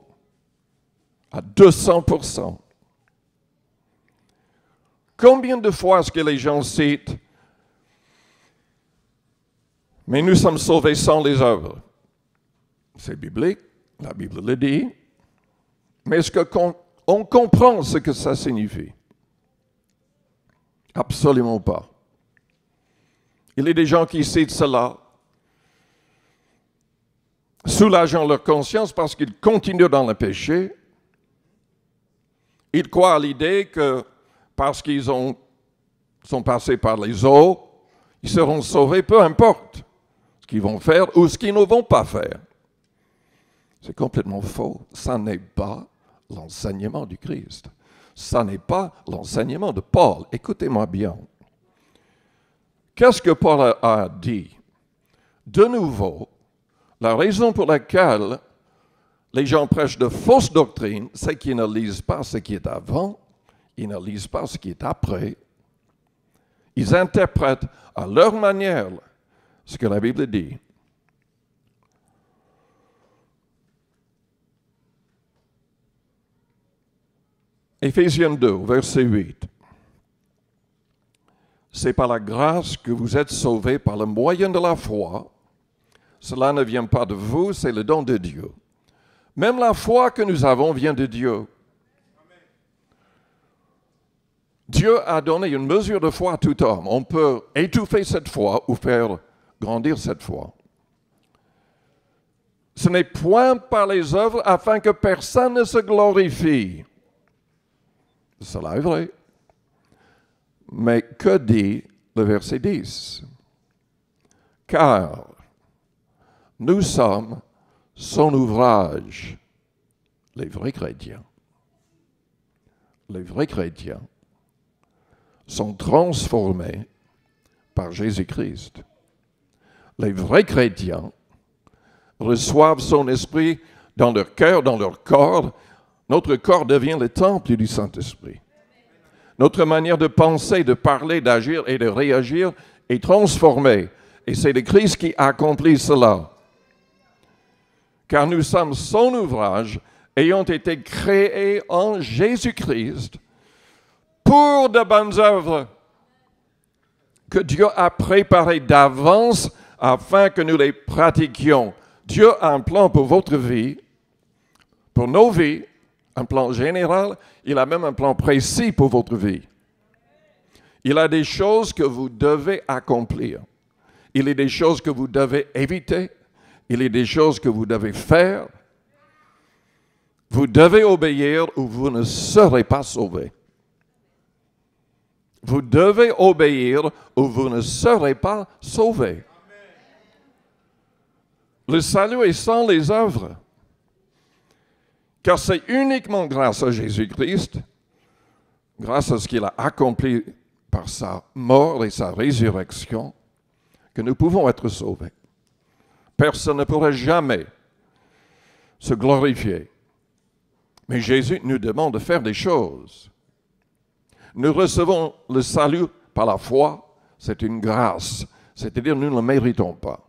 Speaker 1: à 200%. Combien de fois est-ce que les gens citent « Mais nous sommes sauvés sans les œuvres ». C'est biblique, la Bible le dit. Mais est-ce qu'on comprend ce que ça signifie? Absolument pas. Il y a des gens qui citent cela, soulageant leur conscience parce qu'ils continuent dans le péché. Ils croient à l'idée que parce qu'ils sont passés par les eaux, ils seront sauvés, peu importe ce qu'ils vont faire ou ce qu'ils ne vont pas faire. C'est complètement faux. Ça n'est pas l'enseignement du Christ. Ça n'est pas l'enseignement de Paul. Écoutez-moi bien. Qu'est-ce que Paul a dit? De nouveau, la raison pour laquelle les gens prêchent de fausses doctrines, c'est qu'ils ne lisent pas ce qui est avant, ils ne lisent pas ce qui est après. Ils interprètent à leur manière ce que la Bible dit. Éphésiens 2, verset 8. C'est par la grâce que vous êtes sauvés par le moyen de la foi. Cela ne vient pas de vous, c'est le don de Dieu. Même la foi que nous avons vient de Dieu. Dieu a donné une mesure de foi à tout homme. On peut étouffer cette foi ou faire grandir cette foi. Ce n'est point par les œuvres afin que personne ne se glorifie. Cela est vrai. Mais que dit le verset 10? Car nous sommes son ouvrage, les vrais chrétiens. Les vrais chrétiens sont transformés par Jésus-Christ. Les vrais chrétiens reçoivent son esprit dans leur cœur, dans leur corps. Notre corps devient le temple du Saint-Esprit. Notre manière de penser, de parler, d'agir et de réagir est transformée. Et c'est le Christ qui accomplit cela. Car nous sommes son ouvrage, ayant été créés en Jésus-Christ pour de bonnes œuvres que Dieu a préparées d'avance afin que nous les pratiquions. Dieu a un plan pour votre vie, pour nos vies, un plan général. Il a même un plan précis pour votre vie. Il a des choses que vous devez accomplir. Il y a des choses que vous devez éviter. Il y a des choses que vous devez faire. Vous devez obéir ou vous ne serez pas sauvés. Vous devez obéir ou vous ne serez pas sauvés. Le salut est sans les œuvres. Car c'est uniquement grâce à Jésus-Christ, grâce à ce qu'il a accompli par sa mort et sa résurrection, que nous pouvons être sauvés. Personne ne pourrait jamais se glorifier. Mais Jésus nous demande de faire des choses. Nous recevons le salut par la foi, c'est une grâce, c'est-à-dire nous ne le méritons pas.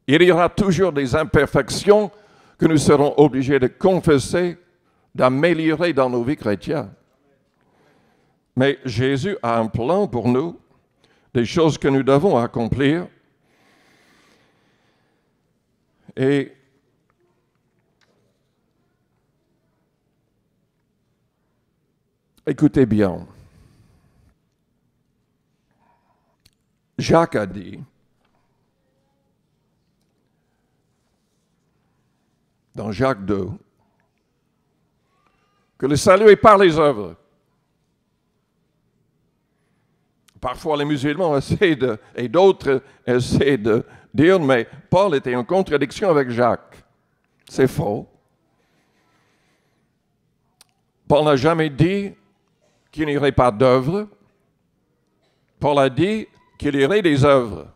Speaker 1: Il y aura toujours des imperfections que nous serons obligés de confesser, d'améliorer dans nos vies chrétiennes. Mais Jésus a un plan pour nous, des choses que nous devons accomplir. Et écoutez bien, Jacques a dit, dans Jacques 2, que le salut est par les œuvres. Parfois, les musulmans et d'autres essaient de dire, mais Paul était en contradiction avec Jacques. C'est faux. Paul n'a jamais dit qu'il n'y aurait pas d'œuvres. Paul a dit qu'il y aurait des œuvres.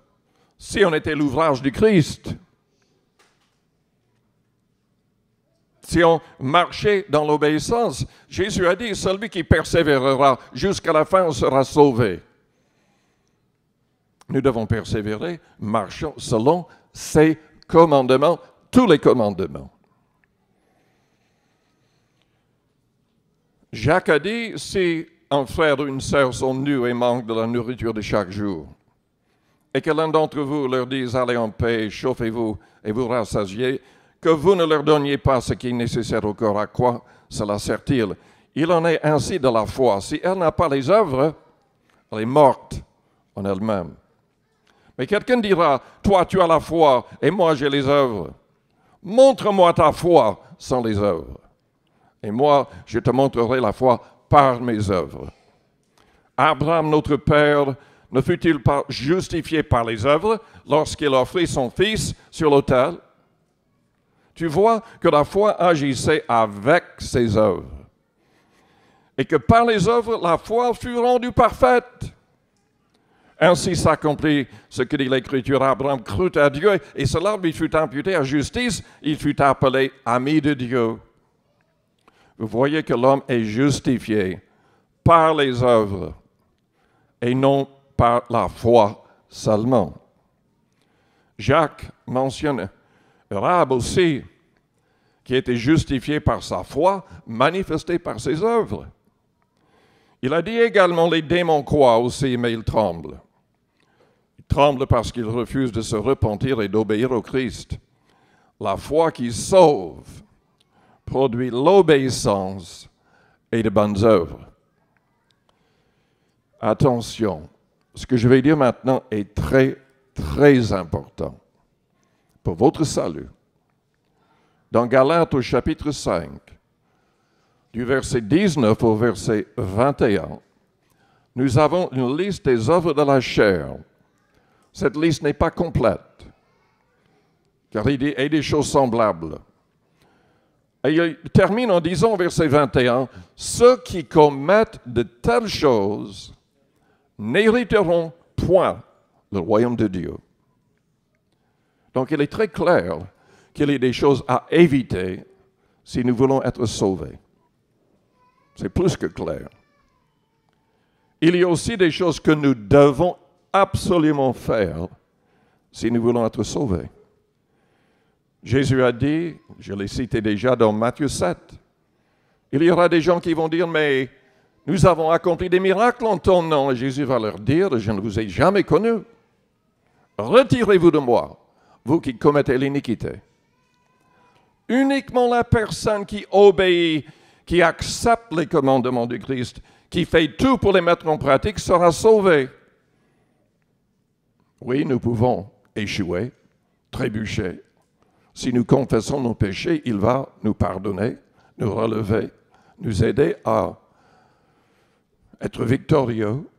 Speaker 1: Si on était l'ouvrage du Christ, si on marchait dans l'obéissance, Jésus a dit, celui qui persévérera jusqu'à la fin sera sauvé. Nous devons persévérer, marchons selon ses commandements, tous les commandements. Jacques a dit, si un frère ou une sœur sont nus et manquent de la nourriture de chaque jour, et que l'un d'entre vous leur dise, allez en paix, chauffez-vous et vous rassasiez, que vous ne leur donniez pas ce qui est nécessaire au corps, à quoi cela sert-il? Il en est ainsi de la foi. Si elle n'a pas les œuvres, elle est morte en elle-même. Mais quelqu'un dira, toi tu as la foi et moi j'ai les œuvres. Montre-moi ta foi sans les œuvres. Et moi, je te montrerai la foi par mes œuvres. Abraham, notre père, ne fut-il pas justifié par les œuvres lorsqu'il offrit son fils sur l'autel? Tu vois que la foi agissait avec ses œuvres. Et que par les œuvres, la foi fut rendue parfaite. Ainsi s'accomplit ce que dit l'Écriture. Abraham crut à Dieu et cela lui fut imputé à justice. Il fut appelé ami de Dieu. Vous voyez que l'homme est justifié par les œuvres et non par la foi seulement. Jacques mentionne Rahab aussi, qui était justifié par sa foi, manifestée par ses œuvres. Il a dit également, les démons croient aussi, mais ils tremblent. Ils tremblent parce qu'ils refusent de se repentir et d'obéir au Christ. La foi qui sauve produit l'obéissance et de bonnes œuvres. Attention, ce que je vais dire maintenant est très, très important pour votre salut. Dans Galates au chapitre 5, du verset 19 au verset 21, nous avons une liste des œuvres de la chair. Cette liste n'est pas complète, car il y a des choses semblables. Et il termine en disant au verset 21, « Ceux qui commettent de telles choses n'hériteront point le royaume de Dieu. » Donc il est très clair qu'il y a des choses à éviter si nous voulons être sauvés. C'est plus que clair. il y a aussi des choses que nous devons absolument faire si nous voulons être sauvés. Jésus a dit, je l'ai cité déjà dans Matthieu 7, il y aura des gens qui vont dire, mais nous avons accompli des miracles en ton nom. Et Jésus va leur dire, je ne vous ai jamais connu. Retirez-vous de moi, vous qui commettez l'iniquité. Uniquement la personne qui obéit, qui accepte les commandements du Christ, qui fait tout pour les mettre en pratique, sera sauvée. Oui, nous pouvons échouer, trébucher. Si nous confessons nos péchés, il va nous pardonner, nous relever, nous aider à être victorieux.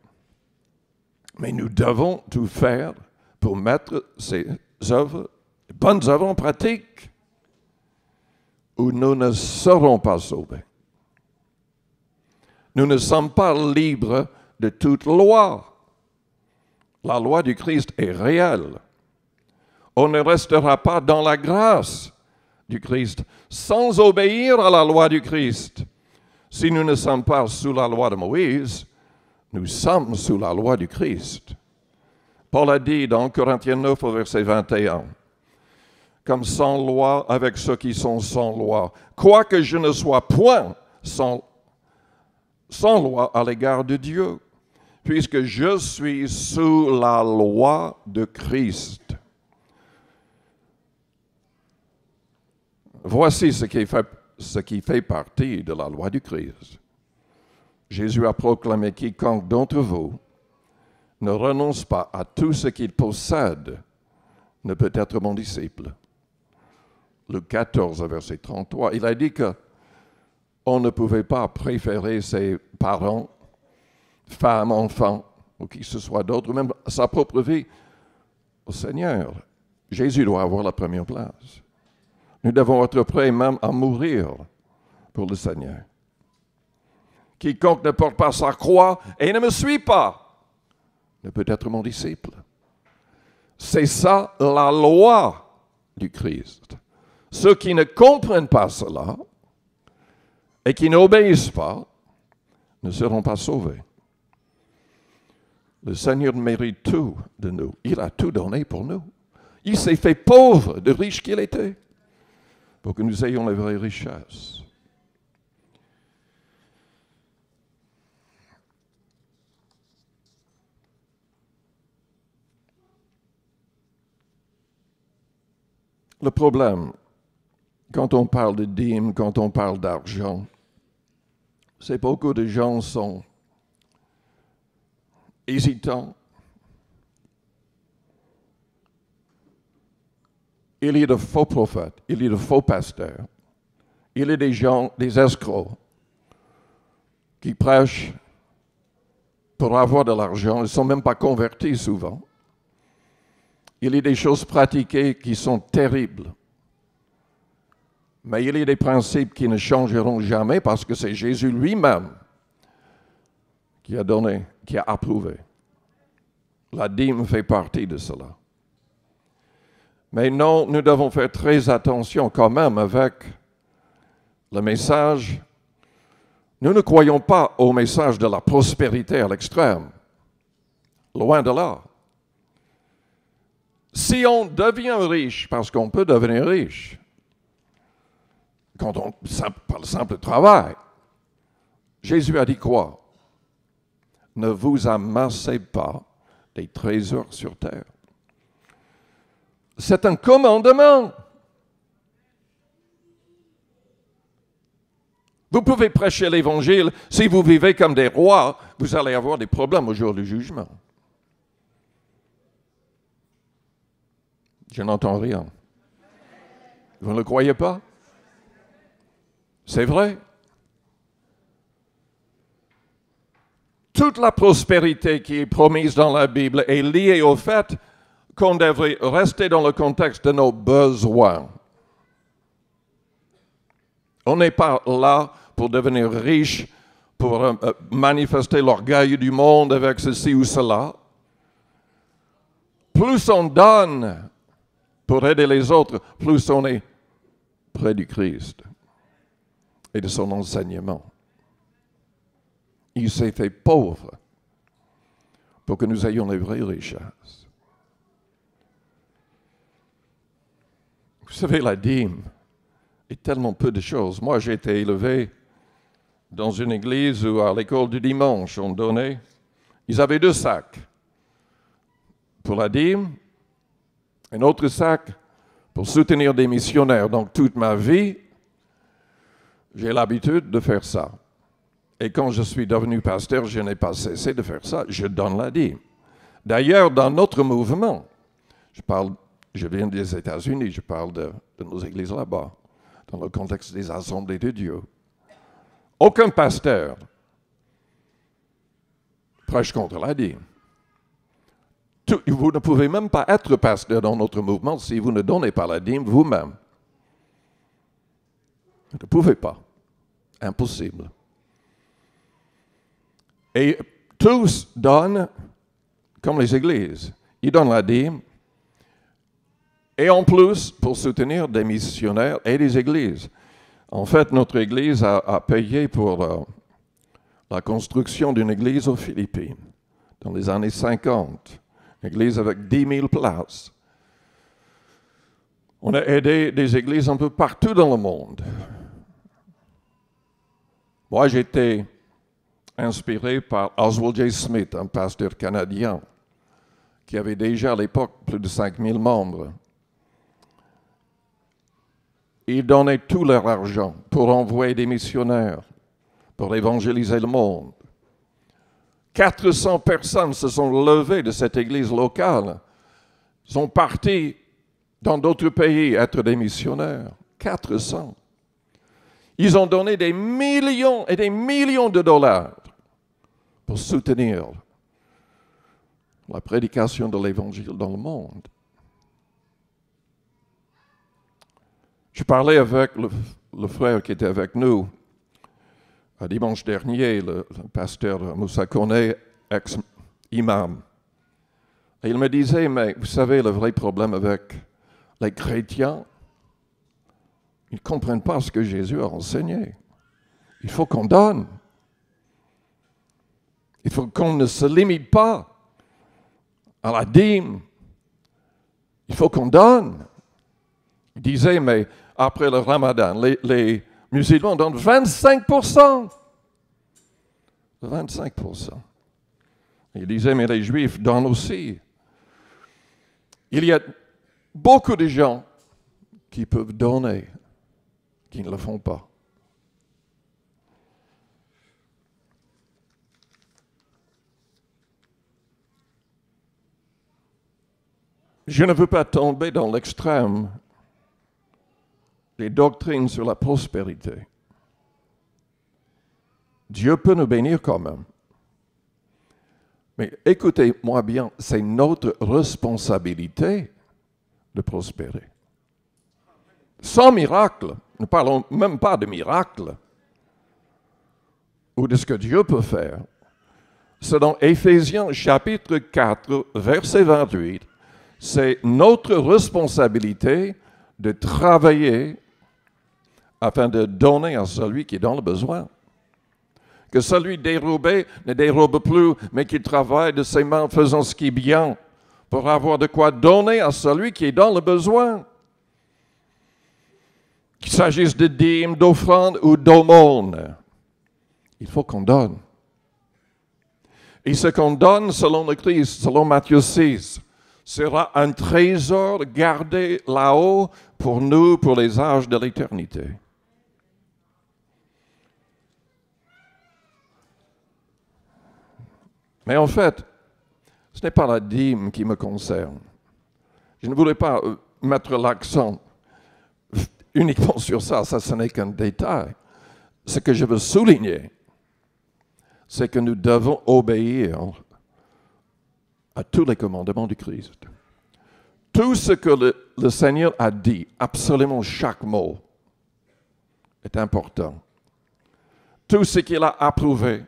Speaker 1: Mais nous devons tout faire pour mettre ces œuvres, les bonnes œuvres en pratique, ou nous ne serons pas sauvés. Nous ne sommes pas libres de toute loi. La loi du Christ est réelle. On ne restera pas dans la grâce du Christ sans obéir à la loi du Christ. Si nous ne sommes pas sous la loi de Moïse, nous sommes sous la loi du Christ. Paul a dit dans Corinthiens 9 au verset 21, « Comme sans loi avec ceux qui sont sans loi, quoique je ne sois point sans loi à l'égard de Dieu, puisque je suis sous la loi de Christ. » Voici ce qui fait partie de la loi du Christ. Jésus a proclamé, quiconque d'entre vous ne renonce pas à tout ce qu'il possède ne peut être mon disciple. Luc 14, verset 33, il a dit qu'on ne pouvait pas préférer ses parents, femmes, enfants, ou qui que ce soit d'autre, ou même sa propre vie au Seigneur. Jésus doit avoir la première place. Nous devons être prêts même à mourir pour le Seigneur. Quiconque ne porte pas sa croix et ne me suit pas ne peut être mon disciple. C'est ça la loi du Christ. Ceux qui ne comprennent pas cela et qui n'obéissent pas ne seront pas sauvés. Le Seigneur mérite tout de nous. Il a tout donné pour nous. Il s'est fait pauvre, de riche qu'il était, pour que nous ayons les vraies richesses. Le problème, quand on parle de dîmes, quand on parle d'argent, c'est beaucoup de gens sont hésitants. Il y a de faux prophètes, il y a de faux pasteurs, il y a des gens, des escrocs, qui prêchent pour avoir de l'argent, ils ne sont même pas convertis souvent. Il y a des choses pratiquées qui sont terribles. Mais il y a des principes qui ne changeront jamais parce que c'est Jésus lui-même qui a donné, qui a approuvé. La dîme fait partie de cela. Mais non, nous devons faire très attention quand même avec le message. Nous ne croyons pas au message de la prospérité à l'extrême. Loin de là. Si on devient riche, parce qu'on peut devenir riche, par le simple travail, Jésus a dit quoi? Ne vous amassez pas des trésors sur terre. C'est un commandement. Vous pouvez prêcher l'Évangile. Si vous vivez comme des rois, vous allez avoir des problèmes au jour du jugement. Je n'entends rien. Vous ne le croyez pas? C'est vrai. Toute la prospérité qui est promise dans la Bible est liée au fait qu'on devrait rester dans le contexte de nos besoins. On n'est pas là pour devenir riche, pour manifester l'orgueil du monde avec ceci ou cela. Plus on donne pour aider les autres, plus on est près du Christ et de son enseignement. Il s'est fait pauvre pour que nous ayons les vraies richesses. Vous savez, la dîme est tellement peu de choses. Moi, j'ai été élevé dans une église où, à l'école du dimanche, on donnait, ils avaient 2 sacs pour la dîme, un autre sac pour soutenir des missionnaires. Donc, toute ma vie, j'ai l'habitude de faire ça. Et quand je suis devenu pasteur, je n'ai pas cessé de faire ça. Je donne la dîme. D'ailleurs, dans notre mouvement, je viens des États-Unis, je parle de nos églises là-bas, dans le contexte des assemblées de Dieu. Aucun pasteur prêche contre la dîme. Vous ne pouvez même pas être pasteur dans notre mouvement si vous ne donnez pas la dîme vous-même. Vous ne pouvez pas. Impossible. Et tous donnent comme les églises. Ils donnent la dîme. Et en plus, pour soutenir des missionnaires et des églises. En fait, notre église a payé pour la construction d'une église aux Philippines dans les années 50. Une église avec 10 000 places. On a aidé des églises un peu partout dans le monde. Moi, j'étais inspiré par Oswald J. Smith, un pasteur canadien, qui avait déjà à l'époque plus de 5 000 membres. Ils donnaient tout leur argent pour envoyer des missionnaires, pour évangéliser le monde. 400 personnes se sont levées de cette église locale, sont parties dans d'autres pays être des missionnaires. 400. Ils ont donné des millions et des millions de dollars pour soutenir la prédication de l'Évangile dans le monde. Je parlais avec le frère qui était avec nous dimanche dernier, le pasteur Moussa Kone, ex-imam. Et il me disait, mais vous savez, le vrai problème avec les chrétiens, ils ne comprennent pas ce que Jésus a enseigné. Il faut qu'on donne. Il faut qu'on ne se limite pas à la dîme. Il faut qu'on donne. Il disait, mais après le Ramadan, les musulmans donnent 25%. 25%. Il disait, mais les Juifs donnent aussi. Il y a beaucoup de gens qui peuvent donner, qui ne le font pas. Je ne veux pas tomber dans l'extrême des doctrines sur la prospérité. Dieu peut nous bénir quand même. Mais écoutez-moi bien, c'est notre responsabilité de prospérer. Sans miracle, ne parlons même pas de miracle, ou de ce que Dieu peut faire. C'est dans Éphésiens chapitre 4, verset 28, c'est notre responsabilité de travailler afin de donner à celui qui est dans le besoin. Que celui dérobé ne dérobe plus, mais qu'il travaille de ses mains faisant ce qui est bien pour avoir de quoi donner à celui qui est dans le besoin. Qu'il s'agisse de dîmes, d'offrandes ou d'aumônes, il faut qu'on donne. Et ce qu'on donne selon le Christ, selon Matthieu 6, sera un trésor gardé là-haut pour nous, pour les âges de l'éternité. Mais en fait, ce n'est pas la dîme qui me concerne. Je ne voulais pas mettre l'accent uniquement sur ça, ce n'est qu'un détail. Ce que je veux souligner, c'est que nous devons obéir à tous les commandements du Christ. Tout ce que le Seigneur a dit, absolument chaque mot, est important. Tout ce qu'il a approuvé,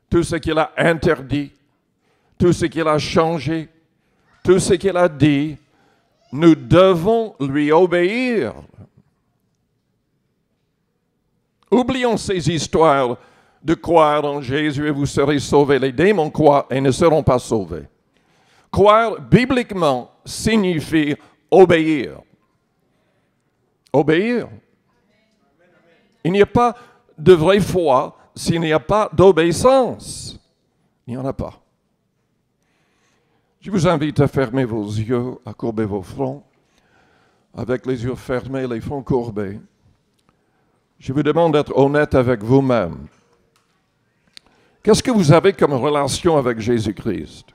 Speaker 1: tout ce qu'il a interdit, tout ce qu'il a changé, tout ce qu'il a dit, nous devons lui obéir. Oublions ces histoires de croire en Jésus et vous serez sauvés. Les démons croient et ne seront pas sauvés. Croire, bibliquement, signifie obéir. Obéir. Il n'y a pas de vraie foi s'il n'y a pas d'obéissance. Il n'y en a pas. Je vous invite à fermer vos yeux, à courber vos fronts, avec les yeux fermés, les fronts courbés. Je vous demande d'être honnête avec vous-même. Qu'est-ce que vous avez comme relation avec Jésus-Christ?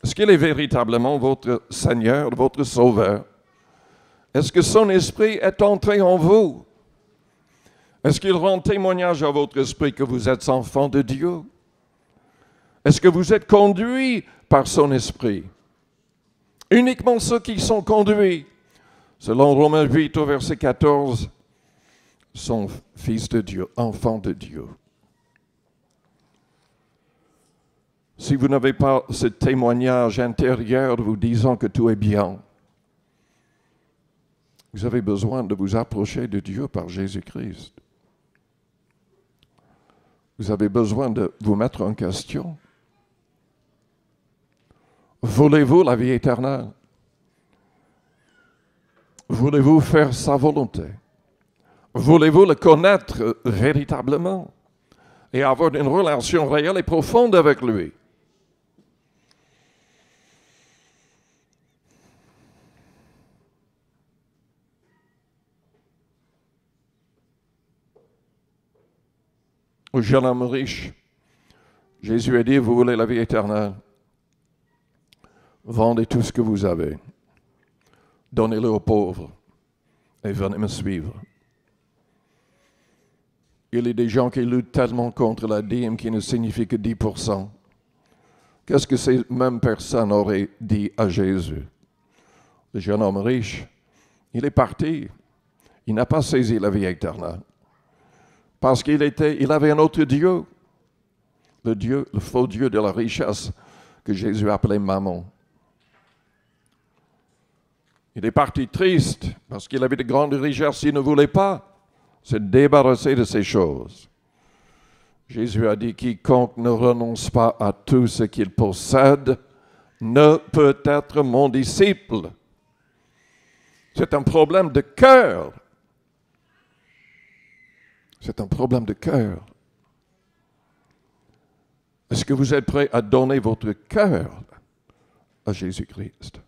Speaker 1: Est-ce qu'il est véritablement votre Seigneur, votre Sauveur? Est-ce que son Esprit est entré en vous? Est-ce qu'il rend témoignage à votre esprit que vous êtes enfant de Dieu? Est-ce que vous êtes conduit par son Esprit? Uniquement ceux qui sont conduits, selon Romains 8 au verset 14, sont fils de Dieu, enfants de Dieu. Si vous n'avez pas ce témoignage intérieur vous disant que tout est bien, vous avez besoin de vous approcher de Dieu par Jésus-Christ. Vous avez besoin de vous mettre en question. Voulez-vous la vie éternelle? Voulez-vous faire sa volonté? Voulez-vous le connaître véritablement et avoir une relation réelle et profonde avec lui? Au jeune homme riche, Jésus a dit, vous voulez la vie éternelle? Vendez tout ce que vous avez. Donnez-le aux pauvres et venez me suivre. Il y a des gens qui luttent tellement contre la dîme qui ne signifie que 10%. Qu'est-ce que ces mêmes personnes auraient dit à Jésus? Le jeune homme riche, il est parti. Il n'a pas saisi la vie éternelle. Parce qu'il avait un autre Dieu. Le faux Dieu de la richesse que Jésus appelait Mammon. Il est parti triste parce qu'il avait de grandes richesses. Il ne voulait pas se débarrasser de ces choses. Jésus a dit, quiconque ne renonce pas à tout ce qu'il possède ne peut être mon disciple. C'est un problème de cœur. C'est un problème de cœur. Est-ce que vous êtes prêt à donner votre cœur à Jésus-Christ?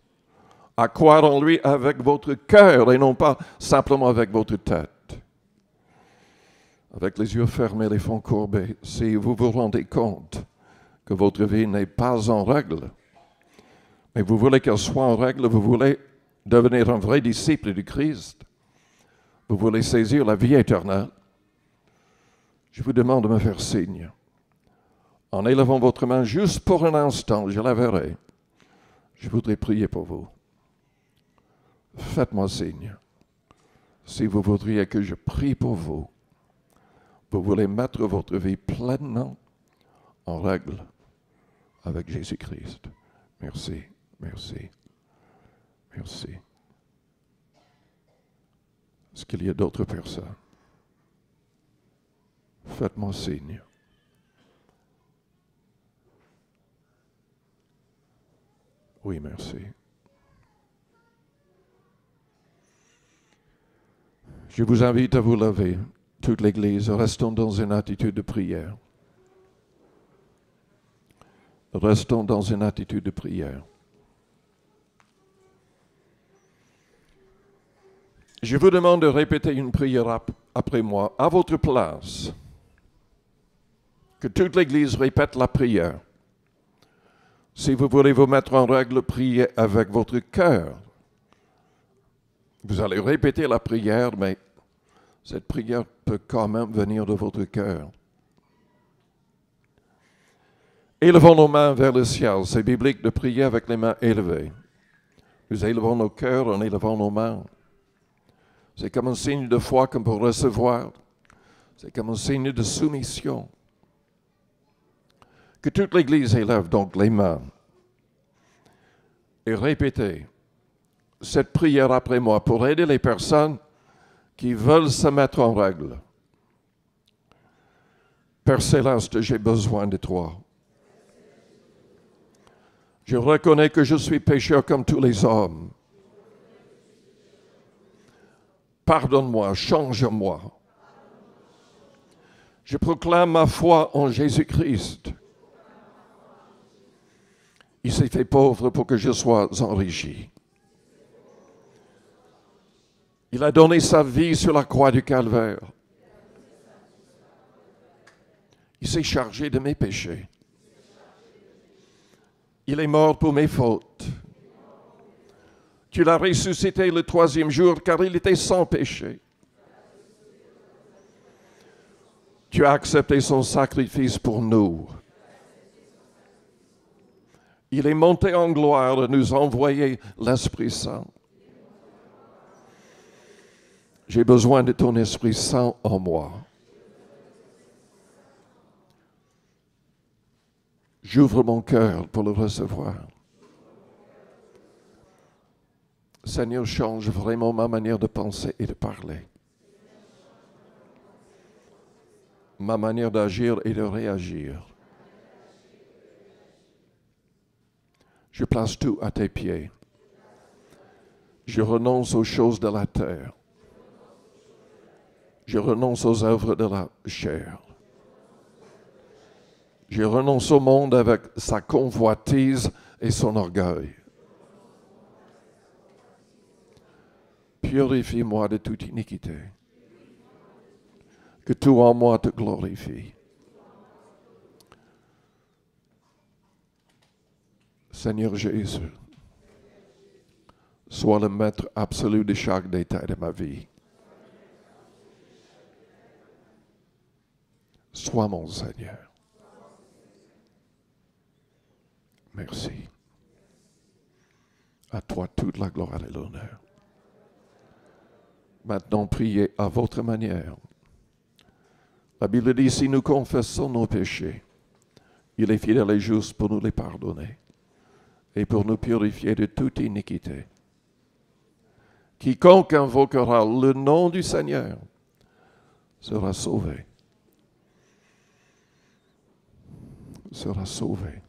Speaker 1: À croire en lui avec votre cœur et non pas simplement avec votre tête. Avec les yeux fermés, les fronts courbés, si vous vous rendez compte que votre vie n'est pas en règle, mais vous voulez qu'elle soit en règle, vous voulez devenir un vrai disciple du Christ, vous voulez saisir la vie éternelle, je vous demande de me faire signe. En élevant votre main juste pour un instant, je la verrai. Je voudrais prier pour vous. Faites-moi signe. Si vous voudriez que je prie pour vous, vous voulez mettre votre vie pleinement en règle avec Jésus-Christ. Merci, merci, merci. Est-ce qu'il y a d'autres personnes? Faites-moi signe. Oui, merci. Je vous invite à vous lever, toute l'Église. Restons dans une attitude de prière. Restons dans une attitude de prière. Je vous demande de répéter une prière après moi, à votre place. Que toute l'Église répète la prière. Si vous voulez vous mettre en règle, priez avec votre cœur. Vous allez répéter la prière, mais cette prière peut quand même venir de votre cœur. Élevons nos mains vers le ciel. C'est biblique de prier avec les mains élevées. Nous élevons nos cœurs en élevant nos mains. C'est comme un signe de foi comme pour recevoir. C'est comme un signe de soumission. Que toute l'Église élève donc les mains et répétez cette prière après moi pour aider les personnes qui veulent se mettre en règle. Père Céleste, j'ai besoin de toi. Je reconnais que je suis pécheur comme tous les hommes. Pardonne-moi, change-moi. Je proclame ma foi en Jésus-Christ. Il s'est fait pauvre pour que je sois enrichi. Il a donné sa vie sur la croix du Calvaire. Il s'est chargé de mes péchés. Il est mort pour mes fautes. Tu l'as ressuscité le 3e jour car il était sans péché. Tu as accepté son sacrifice pour nous. Il est monté en gloire et nous a envoyé l'Esprit Saint. J'ai besoin de ton Esprit Saint en moi. J'ouvre mon cœur pour le recevoir. Seigneur, change vraiment ma manière de penser et de parler. Ma manière d'agir et de réagir. Je place tout à tes pieds. Je renonce aux choses de la terre. Je renonce aux œuvres de la chair. Je renonce au monde avec sa convoitise et son orgueil. Purifie-moi de toute iniquité. Que tout en moi te glorifie. Seigneur Jésus, sois le maître absolu de chaque détail de ma vie. Sois mon Seigneur. Merci. À toi toute la gloire et l'honneur. Maintenant, priez à votre manière. La Bible dit, si nous confessons nos péchés, il est fidèle et juste pour nous les pardonner et pour nous purifier de toute iniquité. Quiconque invoquera le nom du Seigneur sera sauvé. Sera sauvé.